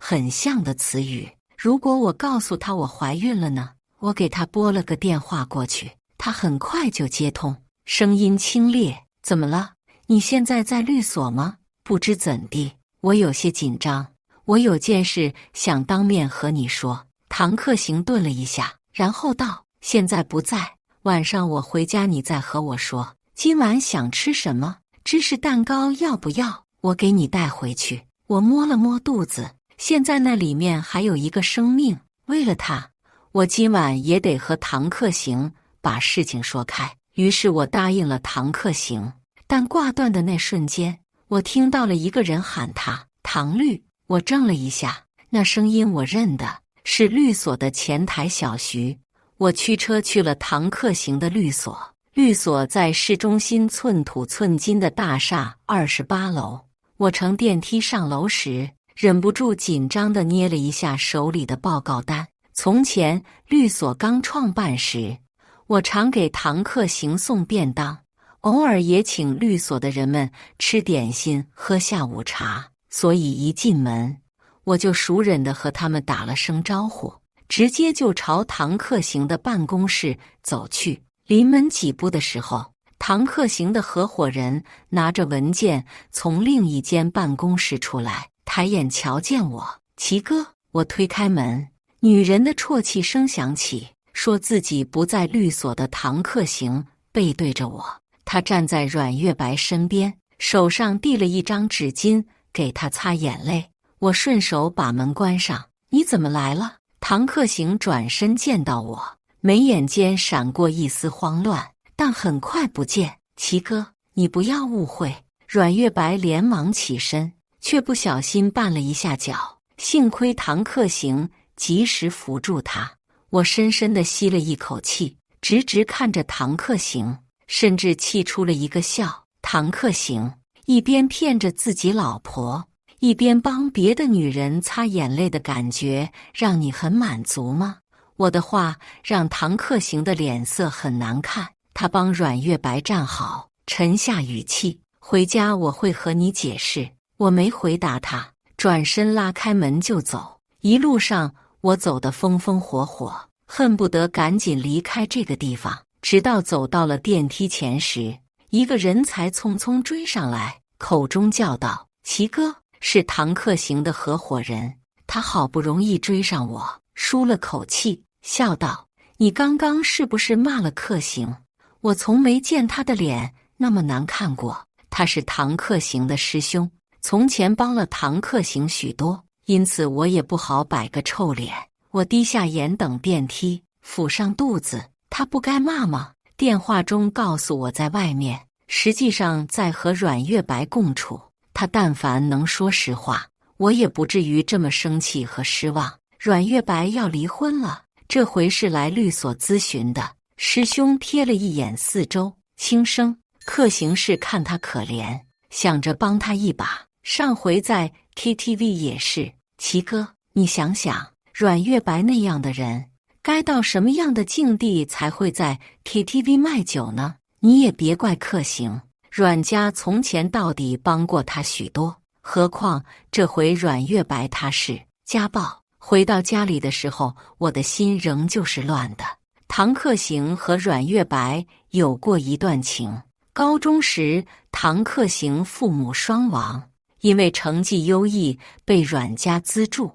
很像的词语。如果我告诉他我怀孕了呢？我给他拨了个电话过去，他很快就接通，声音清冽：“怎么了？你现在在律所吗？”不知怎地，我有些紧张。我有件事想当面和你说。唐克行顿了一下，然后道：“现在不在，晚上我回家你再和我说。今晚想吃什么？芝士蛋糕要不要？我给你带回去。”我摸了摸肚子，现在那里面还有一个生命，为了他，我今晚也得和唐克行把事情说开。于是我答应了唐克行，但挂断的那瞬间，我听到了一个人喊他：“唐律。”我怔了一下，那声音我认得，是律所的前台小徐。我驱车去了唐克行的律所，律所在市中心寸土寸金的大厦28楼。我乘电梯上楼时，忍不住紧张地捏了一下手里的报告单。从前律所刚创办时，我常给唐克行送便当，偶尔也请律所的人们吃点心喝下午茶，所以一进门我就熟稔地和他们打了声招呼，直接就朝唐克行的办公室走去。临门几步的时候，唐克行的合伙人拿着文件从另一间办公室出来，抬眼瞧见我：“齐哥。”我推开门，女人的啜泣声响起，说自己不在律所的唐克行背对着我，他站在阮月白身边，手上递了一张纸巾给他擦眼泪。我顺手把门关上。“你怎么来了？”唐克行转身见到我，眉眼间闪过一丝慌乱，但很快不见。“齐哥，你不要误会。”阮月白连忙起身，却不小心绊了一下脚，幸亏唐克行及时扶住他。我深深地吸了一口气，直直看着唐克行，甚至气出了一个笑。唐克行一边骗着自己老婆，一边帮别的女人擦眼泪的感觉，让你很满足吗？我的话让唐克行的脸色很难看，他帮阮月白站好，沉下语气：“回家我会和你解释。”我没回答他，转身拉开门就走。一路上我走得风风火火，恨不得赶紧离开这个地方。直到走到了电梯前时，一个人才匆匆追上来，口中叫道：“齐哥。”是唐克行的合伙人。他好不容易追上我，舒了口气，笑道：“你刚刚是不是骂了克行？”我从没见他的脸那么难看过。他是唐克行的师兄，从前帮了唐克行许多，因此我也不好摆个臭脸。我低下眼等电梯，抚上肚子。他不该骂吗？电话中告诉我在外面，实际上在和阮月白共处，他但凡能说实话，我也不至于这么生气和失望。阮月白要离婚了，这回是来律所咨询的。师兄瞥了一眼四周，轻声：“客行是看他可怜，想着帮他一把。上回在 KTV 也是。齐哥，你想想，阮月白那样的人，该到什么样的境地才会在 KTV 卖酒呢？你也别怪客行，阮家从前到底帮过他许多，何况这回阮月白他是家暴。回到家里的时候，我的心仍旧是乱的。”唐克行和阮月白有过一段情。高中时，唐克行父母双亡，因为成绩优异被阮家资助，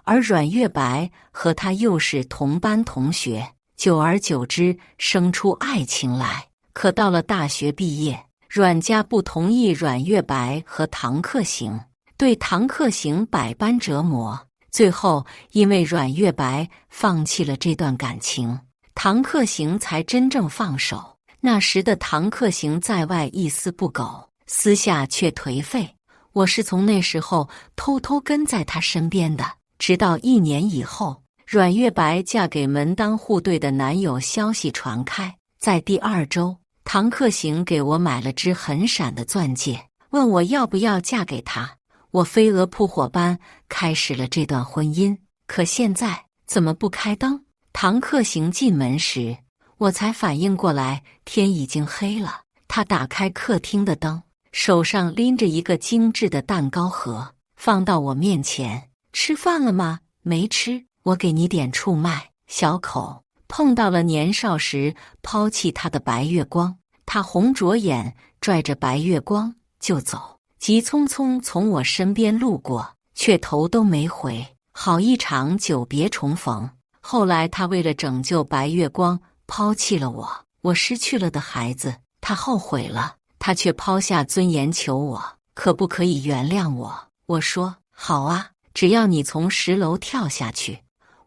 而阮月白和他又是同班同学，久而久之生出爱情来。可到了大学毕业，阮家不同意阮月白和唐克行，对唐克行百般折磨，最后因为阮月白放弃了这段感情，唐克行才真正放手。那时的唐克行在外一丝不苟，私下却颓废。我是从那时候偷偷跟在他身边的，直到1年以后，阮月白嫁给门当户对的男友消息传开，在第2周，唐克行给我买了只很闪的钻戒，问我要不要嫁给他。我飞蛾扑火般开始了这段婚姻。可现在怎么不开灯？唐克行进门时，我才反应过来，天已经黑了。他打开客厅的灯，手上拎着一个精致的蛋糕盒，放到我面前。吃饭了吗？没吃。我给你点触麦，小口。碰到了年少时抛弃他的白月光，他红着眼，拽着白月光就走，急匆匆从我身边路过，却头都没回。好一场久别重逢。后来他为了拯救白月光抛弃了我，我失去了的孩子，他后悔了，他却抛下尊严求我，可不可以原谅我？我说好啊，只要你从10楼跳下去。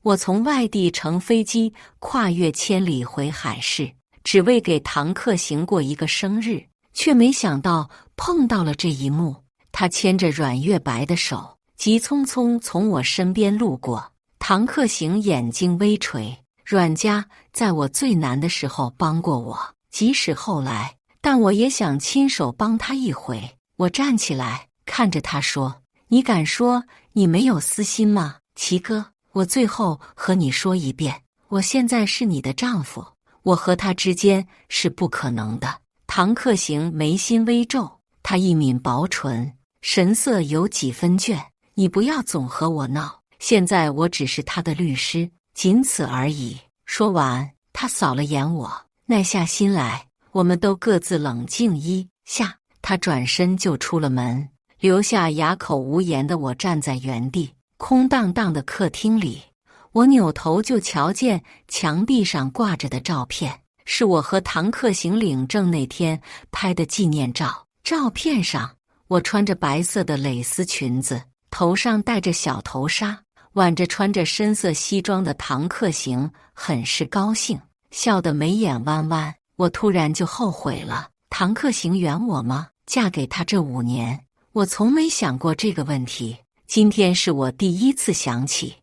我从外地乘飞机跨越千里回海市，只为给唐克行过一个生日，却没想到碰到了这一幕。他牵着阮月白的手，急匆匆从我身边路过。唐克行眼睛微垂，阮家在我最难的时候帮过我，即使后来，但我也想亲手帮他一回。我站起来，看着他说：“你敢说你没有私心吗？齐哥，我最后和你说一遍，我现在是你的丈夫，我和他之间是不可能的。”唐克行眉心微皱，他一抿薄唇，神色有几分倦：“你不要总和我闹。现在我只是他的律师，仅此而已。”说完，他扫了眼我，耐下心来，我们都各自冷静一下。他转身就出了门，留下哑口无言的我站在原地。空荡荡的客厅里，我扭头就瞧见墙壁上挂着的照片，是我和唐克行领证那天拍的纪念照。照片上，我穿着白色的蕾丝裙子，头上戴着小头纱，挽着穿着深色西装的唐克行，很是高兴，笑得眉眼弯弯。我突然就后悔了，唐克行圆我吗？嫁给他这5年，我从没想过这个问题，今天是我第一次想起，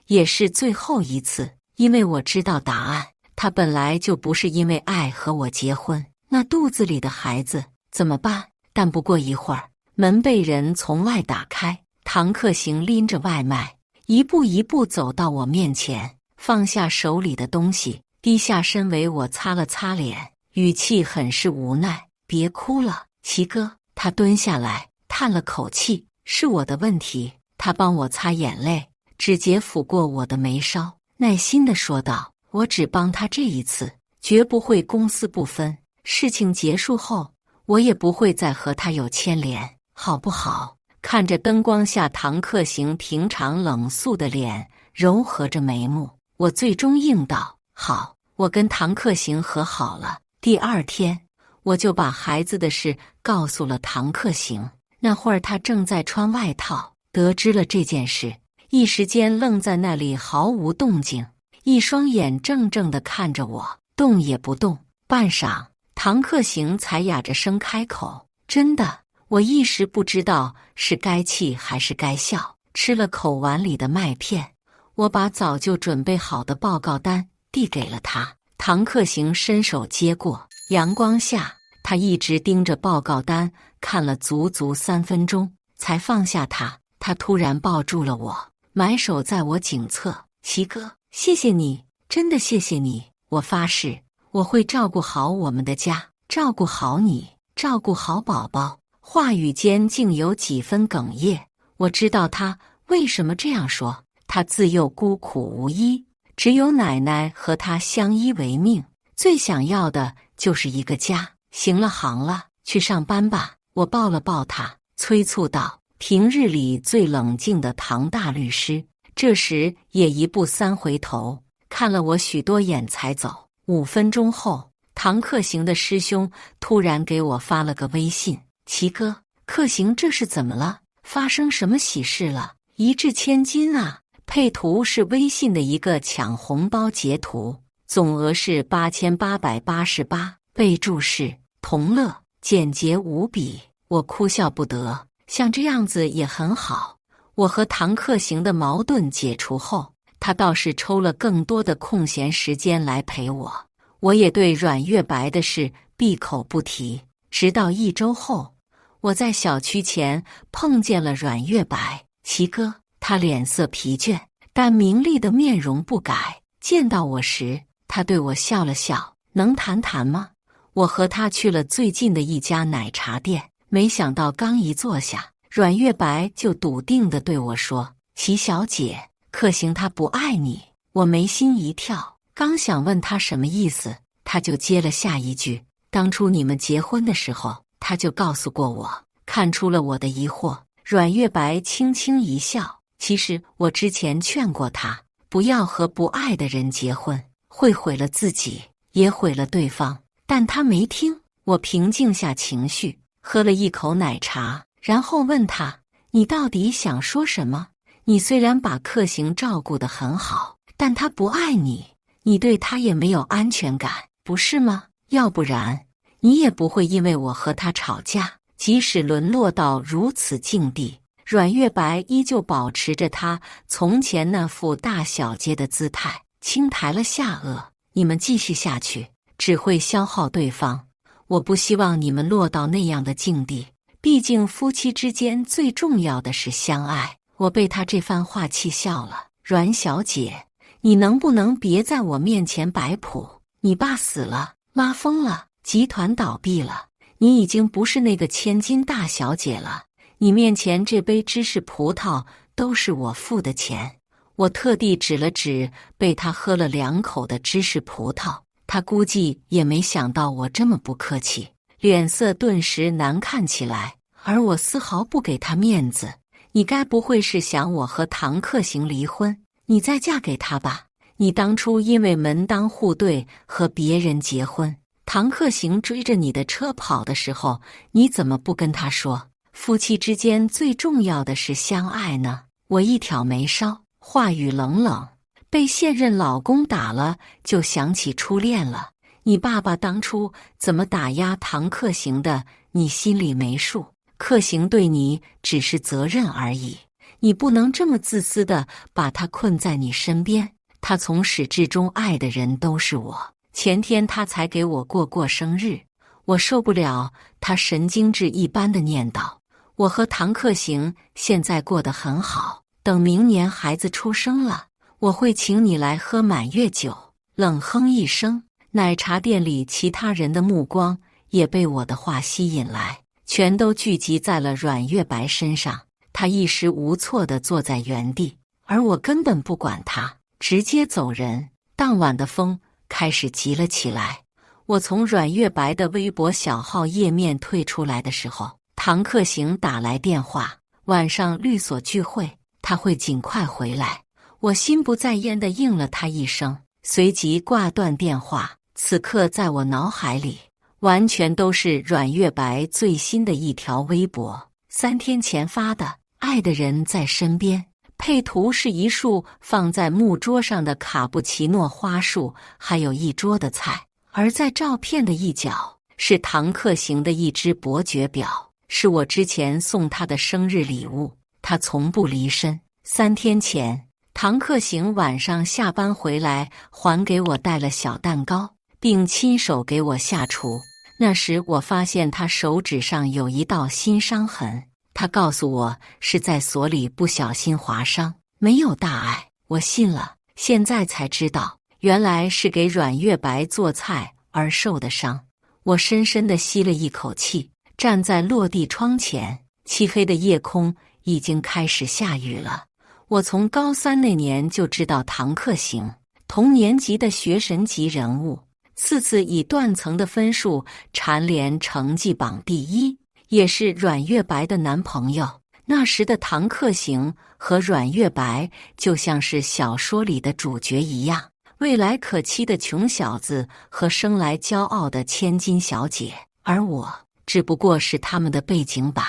也是最后一次，因为我知道答案。他本来就不是因为爱和我结婚，那肚子里的孩子怎么办？但不过一会儿，门被人从外打开，唐克行拎着外卖，一步一步走到我面前，放下手里的东西，低下身为我擦了擦脸，语气很是无奈：“别哭了，齐哥。”他蹲下来，叹了口气：“是我的问题。”他帮我擦眼泪，指节抚过我的眉梢，耐心地说道：“我只帮他这一次，绝不会公私不分。事情结束后，我也不会再和他有牵连，好不好？”看着灯光下唐克行平常冷肃的脸，柔和着眉目，我最终应道：“好。”我跟唐克行和好了。第2天，我就把孩子的事告诉了唐克行。那会儿他正在穿外套，得知了这件事，一时间愣在那里毫无动静，一双眼怔怔地看着我，动也不动。半晌，唐克行才哑着声开口：“真的。”我一时不知道是该气还是该笑，吃了口碗里的麦片。我把早就准备好的报告单递给了他，唐克行伸手接过。阳光下，他一直盯着报告单看了足足3分钟，才放下它。他突然抱住了我，埋首在我颈侧：“齐哥，谢谢你，真的谢谢你。我发誓，我会照顾好我们的家，照顾好你，照顾好宝宝。”话语间竟有几分哽咽。我知道他为什么这样说。他自幼孤苦无依，只有奶奶和他相依为命，最想要的就是一个家。行了行了，去上班吧。我抱了抱他，催促道。平日里最冷静的唐大律师，这时也一步3回头，看了我许多眼才走。5分钟后，唐克行的师兄突然给我发了个微信：“齐哥，克行这是怎么了？发生什么喜事了？一掷千金啊！”配图是微信的一个抢红包截图，总额是8888，备注是同乐，简洁无比。我哭笑不得，像这样子也很好。我和唐克行的矛盾解除后，他倒是抽了更多的空闲时间来陪我。我也对阮月白的事闭口不提，直到1周后，我在小区前碰见了阮月白。齐哥，他脸色疲倦，但明丽的面容不改。见到我时，他对我笑了笑：“能谈谈吗？”我和他去了最近的一家奶茶店，没想到刚一坐下，阮月白就笃定地对我说：“齐小姐，克行他不爱你。”我眉心一跳，刚想问他什么意思，他就接了下一句：“当初你们结婚的时候，他就告诉过我。”看出了我的疑惑，阮月白轻轻一笑：“其实我之前劝过他，不要和不爱的人结婚，会毁了自己，也毁了对方，但他没听。”我平静下情绪，喝了一口奶茶，然后问他：“你到底想说什么？你虽然把克行照顾得很好，但他不爱你，你对他也没有安全感，不是吗？要不然，你也不会因为我和他吵架。”即使沦落到如此境地，阮月白依旧保持着他从前那副大小姐的姿态，轻抬了下颚：“你们继续下去，只会消耗对方。我不希望你们落到那样的境地，毕竟夫妻之间最重要的是相爱。”我被他这番话气笑了：“阮小姐，你能不能别在我面前摆谱？你爸死了，妈疯了，集团倒闭了，你已经不是那个千金大小姐了。你面前这杯芝士葡萄都是我付的钱。”我特地指了指被他喝了2口的芝士葡萄，他估计也没想到我这么不客气，脸色顿时难看起来，而我丝毫不给他面子。你该不会是想我和唐克行离婚，你再嫁给他吧？你当初因为门当户对和别人结婚，唐克行追着你的车跑的时候，你怎么不跟他说，夫妻之间最重要的是相爱呢？我一挑眉梢，话语冷冷：“被现任老公打了，就想起初恋了。你爸爸当初怎么打压唐克行的，你心里没数。克行对你只是责任而已，你不能这么自私的把他困在你身边。他从始至终爱的人都是我。前天他才给我过生日，我受不了他神经质一般的念叨。我和唐克行现在过得很好，等明年孩子出生了，我会请你来喝满月酒。”冷哼一声，奶茶店里其他人的目光也被我的话吸引来，全都聚集在了阮月白身上。他一时无措地坐在原地，而我根本不管他，直接走人。当晚的风开始急了起来。我从阮月白的微博小号页面退出来的时候，唐克行打来电话，晚上律所聚会，他会尽快回来。我心不在焉地应了他一声，随即挂断电话。此刻在我脑海里完全都是阮月白最新的一条微博，3天前发的，爱的人在身边。配图是一束放在木桌上的卡布奇诺花束，还有一桌的菜。而在照片的一角，是唐克行的一只伯爵表，是我之前送他的生日礼物。他从不离身。3天前，唐克行晚上下班回来，还给我带了小蛋糕，并亲手给我下厨。那时我发现他手指上有一道新伤痕，他告诉我是在锁里不小心划伤，没有大碍。我信了，现在才知道，原来是给阮月白做菜而受的伤。我深深地吸了一口气，站在落地窗前，漆黑的夜空已经开始下雨了。我从高3那年就知道唐克行，同年级的学神级人物，次次以断层的分数蝉联成绩榜第1，也是阮月白的男朋友。那时的唐克行和阮月白就像是小说里的主角一样，未来可期的穷小子和生来骄傲的千金小姐，而我只不过是他们的背景板。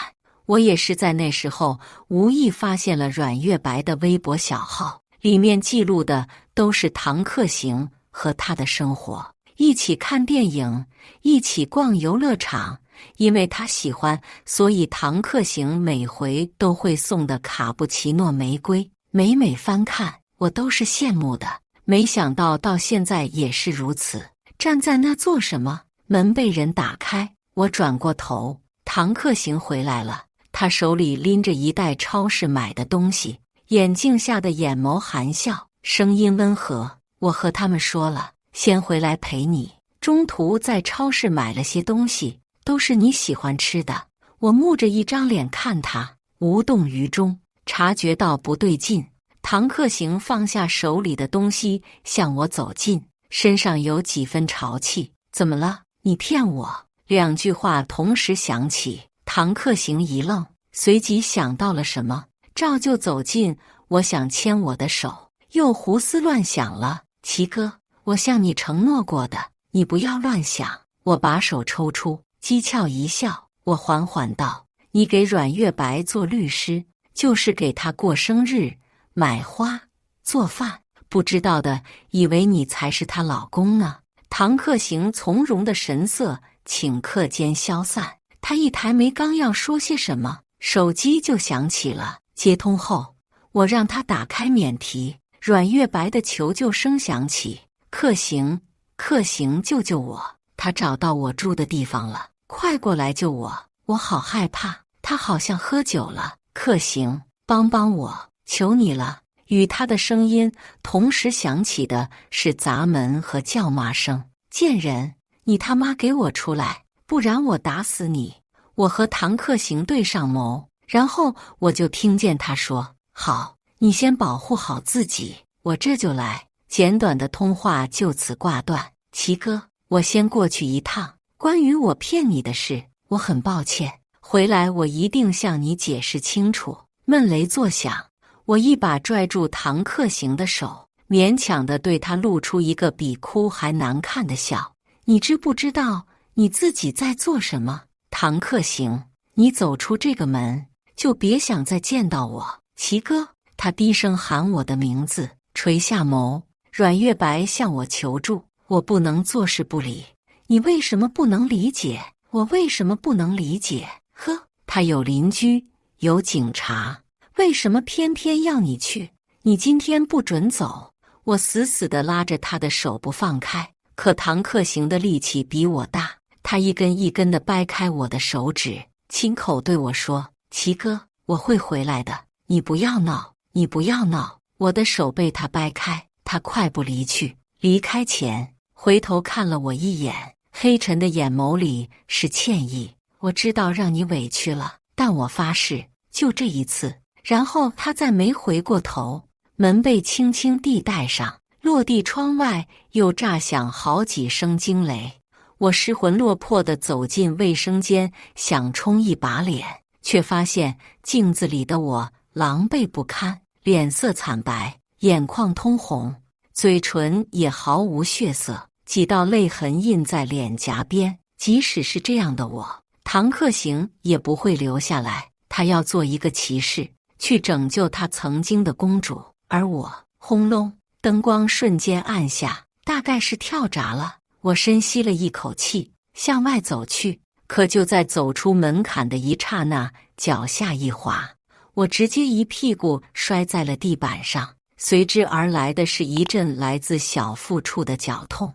我也是在那时候无意发现了阮月白的微博小号，里面记录的都是唐克行和他的生活，一起看电影，一起逛游乐场。因为他喜欢，所以唐克行每回都会送的卡布奇诺玫瑰，每翻看我都是羡慕的。没想到到现在也是如此。站在那做什么？门被人打开，我转过头，唐克行回来了。他手里拎着一袋超市买的东西，眼镜下的眼眸含笑，声音温和。我和他们说了，先回来陪你，中途在超市买了些东西，都是你喜欢吃的。我木着一张脸看他，无动于衷。察觉到不对劲，唐克行放下手里的东西，向我走近，身上有几分潮气。怎么了？你骗我？2句话同时响起。唐克行一愣，随即想到了什么，照旧走近。我想牵我的手，又胡思乱想了。齐哥，我向你承诺过的，你不要乱想。我把手抽出，讥诮一笑。我缓缓道，你给阮月白做律师，就是给他过生日、买花、做饭，不知道的以为你才是她老公呢。唐克行从容的神色顷刻间消散。他一抬眉，刚要说些什么，手机就响起了。接通后，我让他打开免提，阮月白的求救声响起：克行，克行，救救我！他找到我住的地方了，快过来救我！我好害怕，他好像喝酒了。克行，帮帮我，求你了！与他的声音同时响起的是砸门和叫骂声：贱人，你他妈给我出来！不然我打死你！我和唐克行对上眸，然后我就听见他说：好，你先保护好自己，我这就来。简短的通话就此挂断。齐哥，我先过去一趟，关于我骗你的事，我很抱歉，回来我一定向你解释清楚。闷雷作响，我一把拽住唐克行的手，勉强地对他露出一个比哭还难看的笑。你知不知道你自己在做什么？唐克行，你走出这个门，就别想再见到我。齐哥，他低声喊我的名字，垂下眸。阮月白向我求助，我不能坐视不理。你为什么不能理解？我为什么不能理解？呵，他有邻居，有警察，为什么偏偏要你去？你今天不准走。我死死地拉着他的手不放开，可唐克行的力气比我大，他一根一根地掰开我的手指，亲口对我说：齐哥，我会回来的，你不要闹，你不要闹。我的手被他掰开，他快步离去。离开前，回头看了我一眼，黑沉的眼眸里是歉意。我知道让你委屈了，但我发誓，就这一次。然后他再没回过头。门被轻轻地带上，落地窗外又炸响好几声惊雷。我失魂落魄地走进卫生间，想冲一把脸，却发现镜子里的我狼狈不堪，脸色惨白，眼眶通红，嘴唇也毫无血色，几道泪痕印在脸颊边。即使是这样的我，唐克行也不会留下来，他要做一个骑士，去拯救他曾经的公主。而我，轰隆，灯光瞬间暗下，大概是跳闸了。我深吸了一口气，向外走去。可就在走出门槛的一刹那，脚下一滑，我直接一屁股摔在了地板上，随之而来的是一阵来自小腹处的绞痛。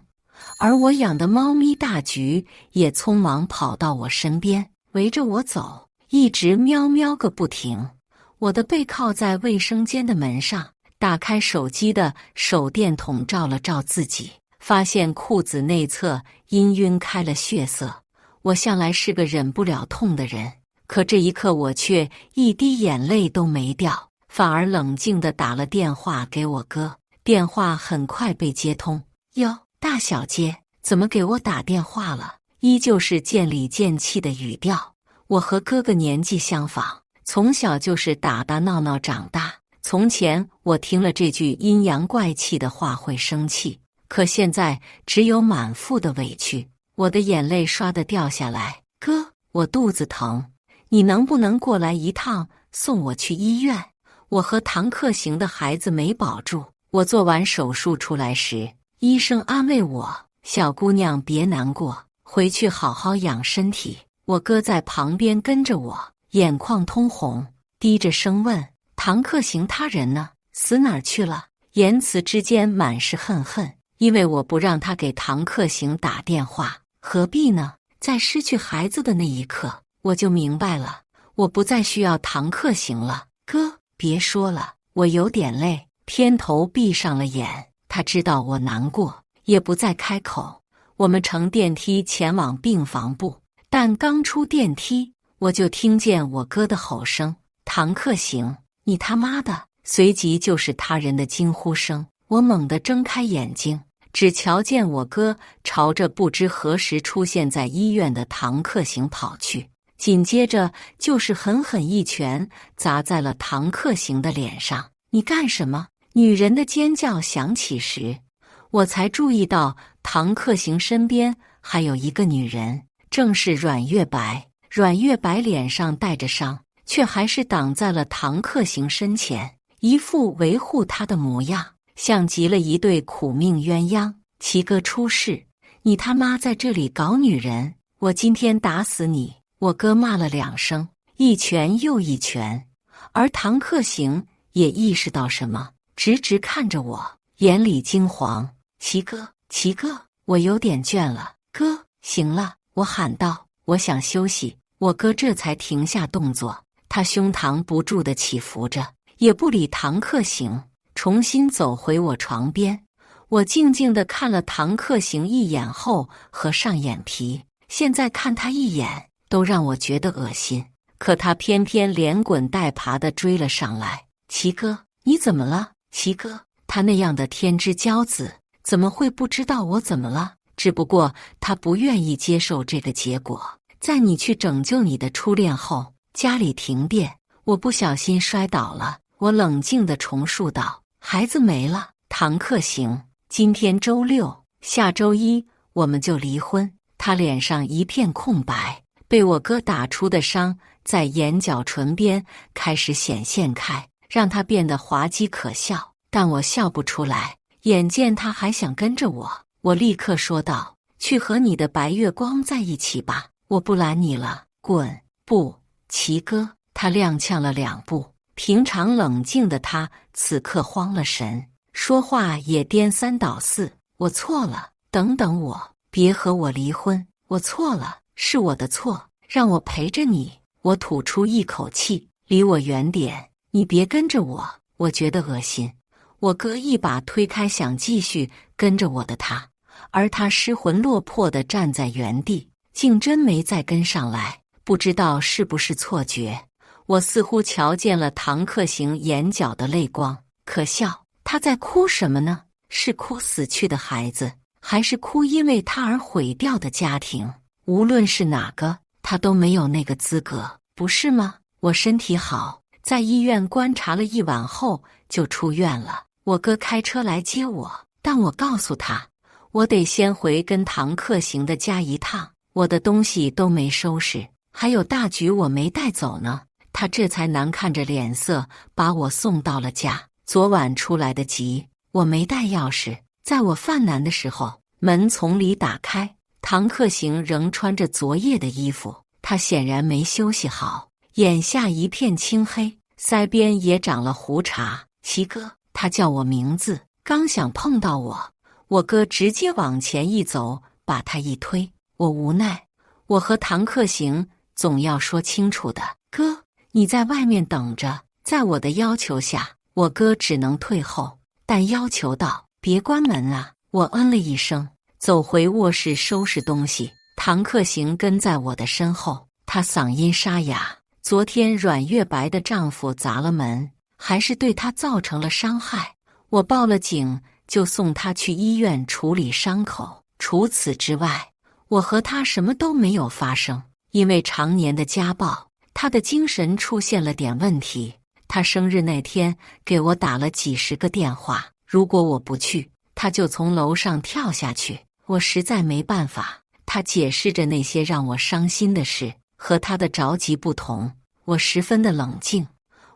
而我养的猫咪大橘也匆忙跑到我身边，围着我走，一直喵喵个不停。我的背靠在卫生间的门上，打开手机的手电筒照了照自己，发现裤子内侧氤氲开了血色。我向来是个忍不了痛的人，可这一刻我却一滴眼泪都没掉，反而冷静地打了电话给我哥。电话很快被接通。哟，大小姐，怎么给我打电话了？依旧是见里见气的语调。我和哥哥年纪相仿，从小就是打打闹闹长大。从前我听了这句阴阳怪气的话会生气，可现在只有满腹的委屈。我的眼泪唰地掉下来。哥，我肚子疼，你能不能过来一趟，送我去医院？我和唐克行的孩子没保住。我做完手术出来时，医生安慰我：小姑娘别难过，回去好好养身体。我哥在旁边跟着我，眼眶通红，低着声问：唐克行他人呢？死哪儿去了？言辞之间满是恨恨，因为我不让他给唐克行打电话。何必呢？在失去孩子的那一刻，我就明白了，我不再需要唐克行了。哥，别说了，我有点累。偏头闭上了眼，他知道我难过，也不再开口。我们乘电梯前往病房部，但刚出电梯，我就听见我哥的吼声：唐克行，你他妈的！随即就是他人的惊呼声。我猛地睁开眼睛，只瞧见我哥朝着不知何时出现在医院的唐克行跑去，紧接着就是狠狠一拳砸在了唐克行的脸上。你干什么？女人的尖叫响起时，我才注意到唐克行身边还有一个女人，正是阮月白。阮月白脸上带着伤，却还是挡在了唐克行身前，一副维护他的模样，像极了一对苦命鸳鸯。齐哥出事，你他妈在这里搞女人，我今天打死你！我哥骂了2声，一拳又一拳。而唐克行也意识到什么，直直看着我，眼里惊惶。齐哥，齐哥，我有点倦了。哥，行了，我喊道，我想休息。我哥这才停下动作，他胸膛不住地起伏着，也不理唐克行，重新走回我床边。我静静地看了唐克行一眼后合上眼皮，现在看他一眼都让我觉得恶心，可他偏偏连滚带爬地追了上来。齐哥，你怎么了？齐哥，他那样的天之骄子，怎么会不知道我怎么了？只不过他不愿意接受这个结果。在你去拯救你的初恋后，家里停电，我不小心摔倒了。我冷静地重述道：孩子没了。唐克行，今天周6，下周1我们就离婚。他脸上一片空白，被我哥打出的伤在眼角唇边开始显现开，让他变得滑稽可笑，但我笑不出来。眼见他还想跟着我，我立刻说道：去和你的白月光在一起吧，我不拦你了，滚！不，齐哥。他踉跄了2步，平常冷静的他此刻慌了神，说话也颠3倒4。我错了，等等我，别和我离婚，我错了，是我的错，让我陪着你。我吐出一口气，离我远点，你别跟着我，我觉得恶心。我哥一把推开想继续跟着我的他，而他失魂落魄地站在原地，竟真没再跟上来。不知道是不是错觉，我似乎瞧见了唐克行眼角的泪光。可笑，他在哭什么呢？是哭死去的孩子，还是哭因为他而毁掉的家庭？无论是哪个，他都没有那个资格，不是吗？我身体好，在医院观察了1晚后就出院了。我哥开车来接我，但我告诉他，我得先回跟唐克行的家一趟，我的东西都没收拾，还有大橘我没带走呢。他这才难看着脸色把我送到了家。昨晚出来的急，我没带钥匙，在我犯难的时候，门从里打开，唐克行仍穿着昨夜的衣服，他显然没休息好，眼下一片青黑，腮边也长了胡茬。齐哥，他叫我名字，刚想碰到我哥直接往前一走，把他一推。我无奈，我和唐克行总要说清楚的。哥，你在外面等着。在我的要求下，我哥只能退后，但要求道：“别关门啊！”我嗯了一声，走回卧室收拾东西。唐克行跟在我的身后，他嗓音沙哑：“昨天阮月白的丈夫砸了门，还是对她造成了伤害。我报了警，就送她去医院处理伤口。除此之外，我和她什么都没有发生。因为常年的家暴，她的精神出现了点问题。她生日那天给我打了几十个电话，如果我不去，她就从楼上跳下去。我实在没办法。”她解释着那些让我伤心的事。和她的着急不同，我十分的冷静。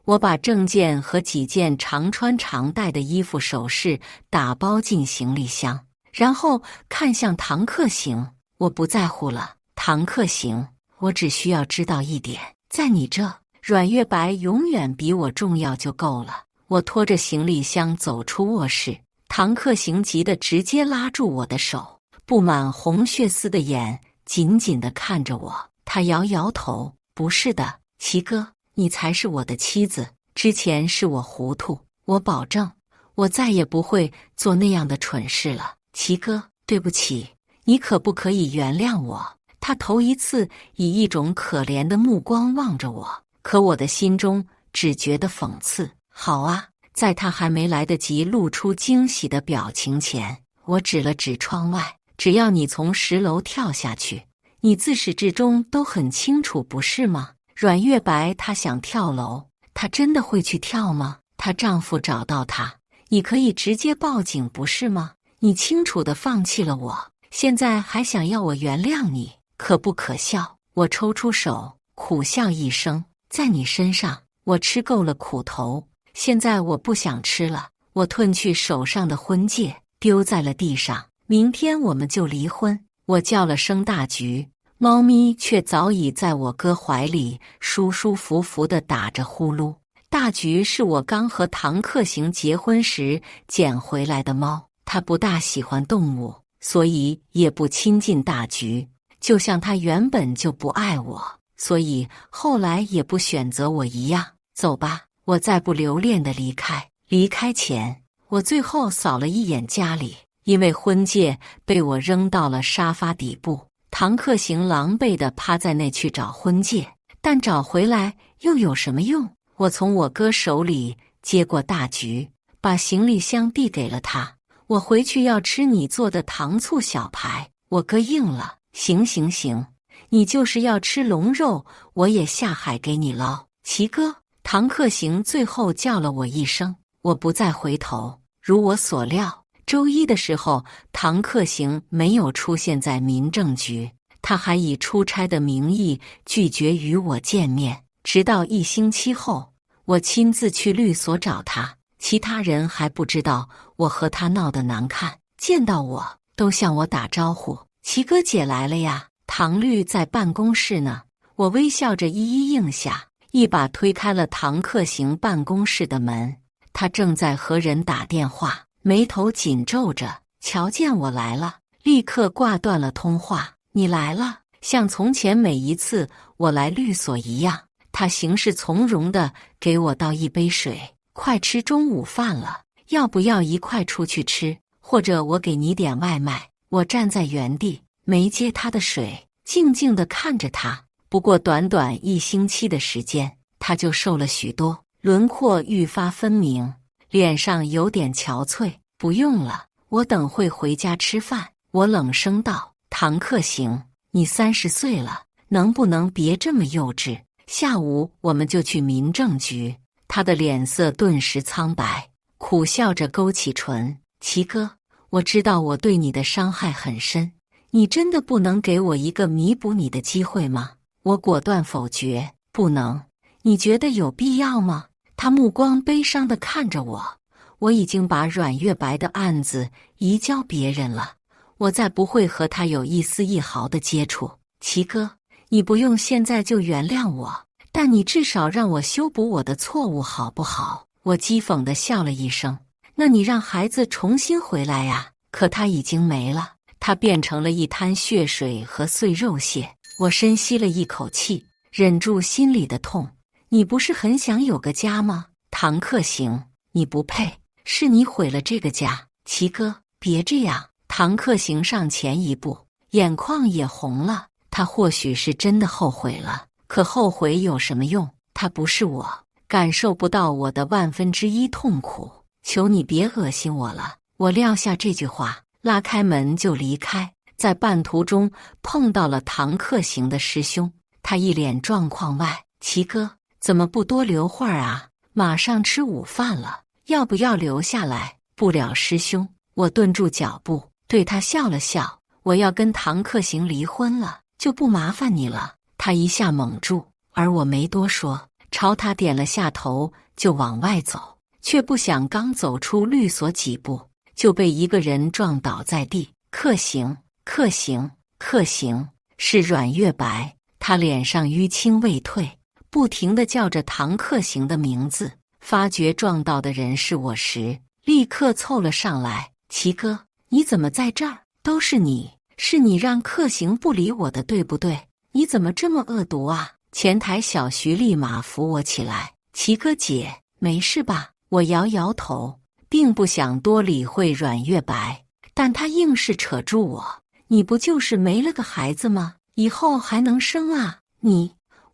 我把证件和几件常穿常戴的衣服首饰打包进行李箱，然后看向唐克行：“我不在乎了，唐克行，我只需要知道一点，在你这，阮月白永远比我重要就够了。”我拖着行李箱走出卧室，唐克行急得直接拉住我的手，布满红血丝的眼紧紧地看着我。他摇摇头：“不是的，齐哥，你才是我的妻子。之前是我糊涂，我保证，我再也不会做那样的蠢事了。齐哥，对不起，你可不可以原谅我？”他头一次以一种可怜的目光望着我，可我的心中只觉得讽刺。好啊，在他还没来得及露出惊喜的表情前，我指了指窗外：“只要你从10楼跳下去，你自始至终都很清楚，不是吗？阮月白她想跳楼，她真的会去跳吗？她丈夫找到她，你可以直接报警，不是吗？你清楚地放弃了我，现在还想要我原谅你，可不可笑？”我抽出手，苦笑一声：“在你身上，我吃够了苦头，现在我不想吃了。”我褪去手上的婚戒，丢在了地上。明天我们就离婚。我叫了声大橘，猫咪却早已在我哥怀里舒舒服服地打着呼噜。大橘是我刚和唐克行结婚时捡回来的猫，它不大喜欢动物，所以也不亲近大橘，就像它原本就不爱我，所以后来也不选择我一样。走吧，我再不留恋地离开。离开前，我最后扫了一眼家里，因为婚戒被我扔到了沙发底部。唐克行狼狈地趴在那去找婚戒，但找回来又有什么用？我从我哥手里接过大橘，把行李箱递给了他：“我回去要吃你做的糖醋小排。”我哥应了：“行行行，你就是要吃龙肉，我也下海给你捞。”齐哥，唐克行最后叫了我一声，我不再回头。如我所料，周一的时候，唐克行没有出现在民政局，他还以出差的名义拒绝与我见面。直到1星期后，我亲自去律所找他，其他人还不知道我和他闹得难看，见到我都向我打招呼：“齐哥姐来了呀，唐律在办公室呢。”我微笑着一一应下，一把推开了唐克行办公室的门。他正在和人打电话，眉头紧皱着，瞧见我来了，立刻挂断了通话。“你来了。”像从前每一次我来律所一样，他行事从容地给我倒一杯水：“快吃中午饭了，要不要一块出去吃？或者我给你点外卖？”我站在原地，没接他的水，静静地看着他。不过短短1星期的时间，他就瘦了许多，轮廓愈发分明，脸上有点憔悴。“不用了，我等会回家吃饭。”我冷声道：“唐克行，你30岁了，能不能别这么幼稚？下午我们就去民政局。”他的脸色顿时苍白，苦笑着勾起唇：“齐哥，我知道我对你的伤害很深，你真的不能给我一个弥补你的机会吗？”我果断否决：“不能。你觉得有必要吗？”他目光悲伤地看着我：“我已经把阮月白的案子移交别人了，我再不会和他有一丝一毫的接触。齐哥，你不用现在就原谅我，但你至少让我修补我的错误好不好？我讥讽地笑了一声。那你让孩子重新回来呀？可他已经没了，他变成了一滩血水和碎肉屑。我深吸了一口气，忍住心里的痛。你不是很想有个家吗？唐克行，你不配，是你毁了这个家。齐哥，别这样。唐克行上前一步，眼眶也红了。他或许是真的后悔了，可后悔有什么用？他不是我，感受不到我的1/1000痛苦。求你别恶心我了。我撂下这句话，拉开门就离开。在半途中碰到了唐克行的师兄，他一脸状况外。齐哥，怎么不多留会儿啊？马上吃午饭了，要不要留下来？不了，师兄。我顿住脚步，对他笑了笑。我要跟唐克行离婚了，就不麻烦你了。他一下懵住，而我没多说，朝他点了下头，就往外走，却不想刚走出律所几步，就被一个人撞倒在地。克行，克行，克行，是阮月白。他脸上淤青未退，不停地叫着唐克行的名字。发觉撞到的人是我时，立刻凑了上来。齐哥，你怎么在这儿？都是你，是你让克行不理我的，对不对？你怎么这么恶毒啊？前台小徐立马扶我起来。齐哥姐，没事吧？我摇摇头，并不想多理会阮月白，但他硬是扯住我。你不就是没了个孩子吗？以后还能生啊？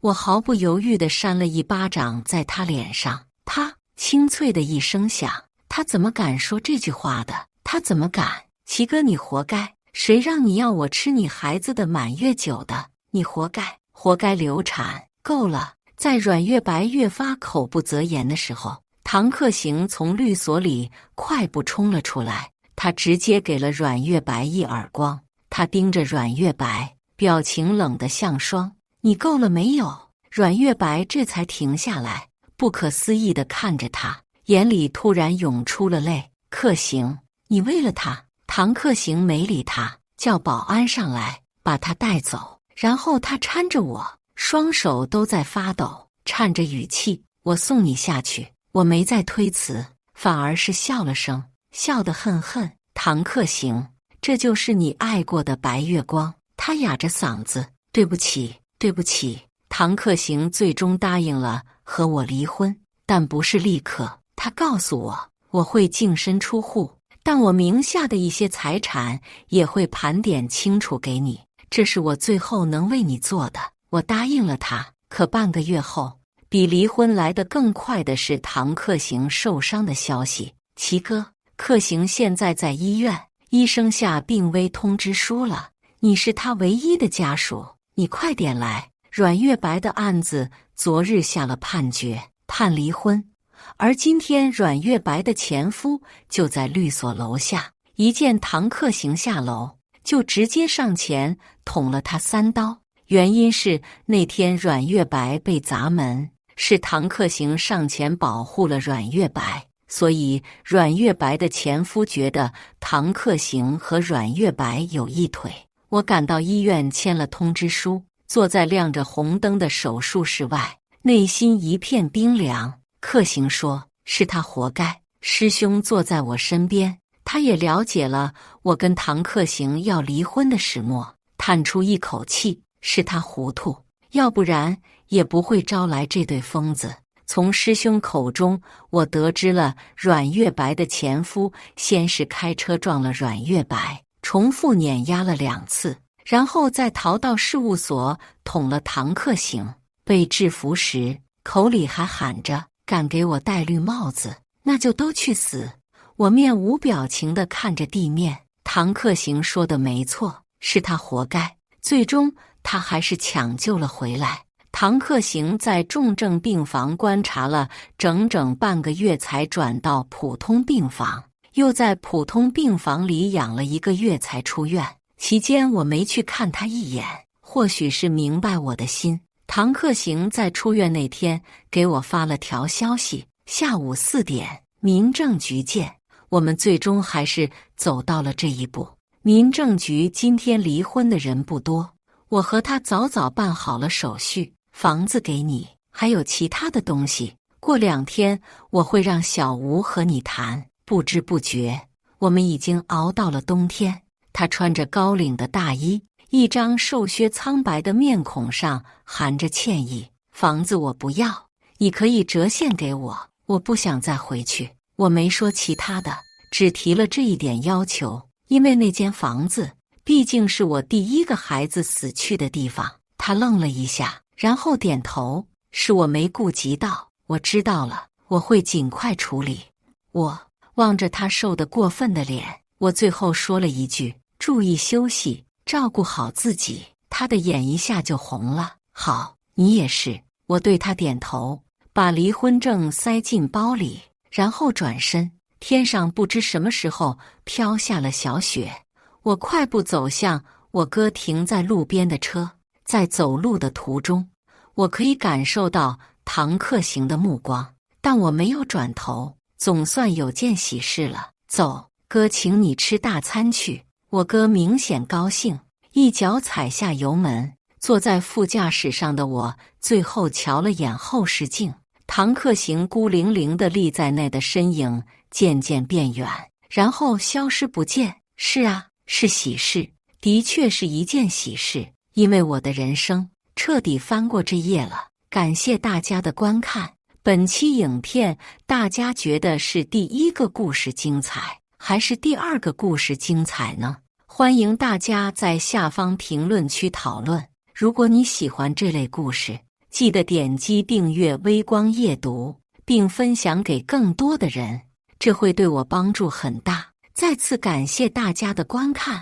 我毫不犹豫地扇了一巴掌在他脸上。他清脆的一声响。他怎么敢说这句话的？他怎么敢？齐哥，你活该！谁让你要我吃你孩子的满月酒的？你活该，活该流产！够了！在阮月白越发口不择言的时候，唐克行从律所里快步冲了出来。他直接给了阮月白一耳光。他盯着阮月白，表情冷得像霜。你够了没有？阮月白这才停下来，不可思议地看着他，眼里突然涌出了泪。克行，你为了他？唐克行没理他，叫保安上来把他带走。然后他搀着我，双手都在发抖，颤着语气：我送你下去。我没再推辞，反而是笑了声，笑得恨恨。唐克行，这就是你爱过的白月光。他哑着嗓子：对不起，对不起。唐克行最终答应了和我离婚，但不是立刻。他告诉我，我会净身出户，但我名下的一些财产也会盘点清楚给你，这是我最后能为你做的。我答应了他。可半个月后，比离婚来得更快的是唐克行受伤的消息。齐哥，克行现在在医院，医生下病危通知书了，你是他唯一的家属，你快点来。阮月白的案子昨日下了判决，判离婚，而今天阮月白的前夫就在律所楼下，一见唐克行下楼，就直接上前捅了他3刀。原因是那天阮月白被砸门，是唐克行上前保护了阮月白，所以阮月白的前夫觉得唐克行和阮月白有一腿。我赶到医院签了通知书，坐在亮着红灯的手术室外，内心一片冰凉。克行说，是他活该。师兄坐在我身边，他也了解了我跟唐克行要离婚的始末，叹出一口气，是他糊涂，要不然也不会招来这对疯子。从师兄口中，我得知了阮月白的前夫先是开车撞了阮月白，重复碾压了2次，然后再逃到事务所捅了唐克行。被制服时，口里还喊着敢给我戴绿帽子，那就都去死。我面无表情地看着地面。唐克行说的没错，是他活该。最终他还是抢救了回来。唐克行在重症病房观察了整整半个月才转到普通病房，又在普通病房里养了1个月才出院。期间我没去看他一眼，或许是明白我的心。唐克行在出院那天给我发了条消息，下午4点，民政局见。我们最终还是走到了这一步。民政局今天离婚的人不多，我和他早早办好了手续，房子给你，还有其他的东西。过2天我会让小吴和你谈。不知不觉，我们已经熬到了冬天。他穿着高领的大衣，一张瘦削苍白的面孔上含着歉意。房子我不要，你可以折现给我，我不想再回去。我没说其他的，只提了这一点要求，因为那间房子毕竟是我第一个孩子死去的地方。他愣了一下，然后点头，是我没顾及到，我知道了，我会尽快处理。我望着他瘦得过分的脸，我最后说了一句：注意休息，照顾好自己。他的眼一下就红了。好，你也是。我对他点头，把离婚证塞进包里，然后转身。天上不知什么时候飘下了小雪，我快步走向我哥停在路边的车。在走路的途中，我可以感受到唐克行的目光，但我没有转头。总算有件喜事了。走，哥请你吃大餐去。我哥明显高兴，一脚踩下油门。坐在副驾驶上的我最后瞧了眼后视镜，唐克行孤零零地立在那的身影渐渐变远，然后消失不见。是啊，是喜事，的确是一件喜事，因为我的人生彻底翻过这页了。感谢大家的观看。本期影片大家觉得是第一个故事精彩，还是第二个故事精彩呢？欢迎大家在下方评论区讨论。如果你喜欢这类故事，记得点击订阅微光夜读，并分享给更多的人，这会对我帮助很大。再次感谢大家的观看。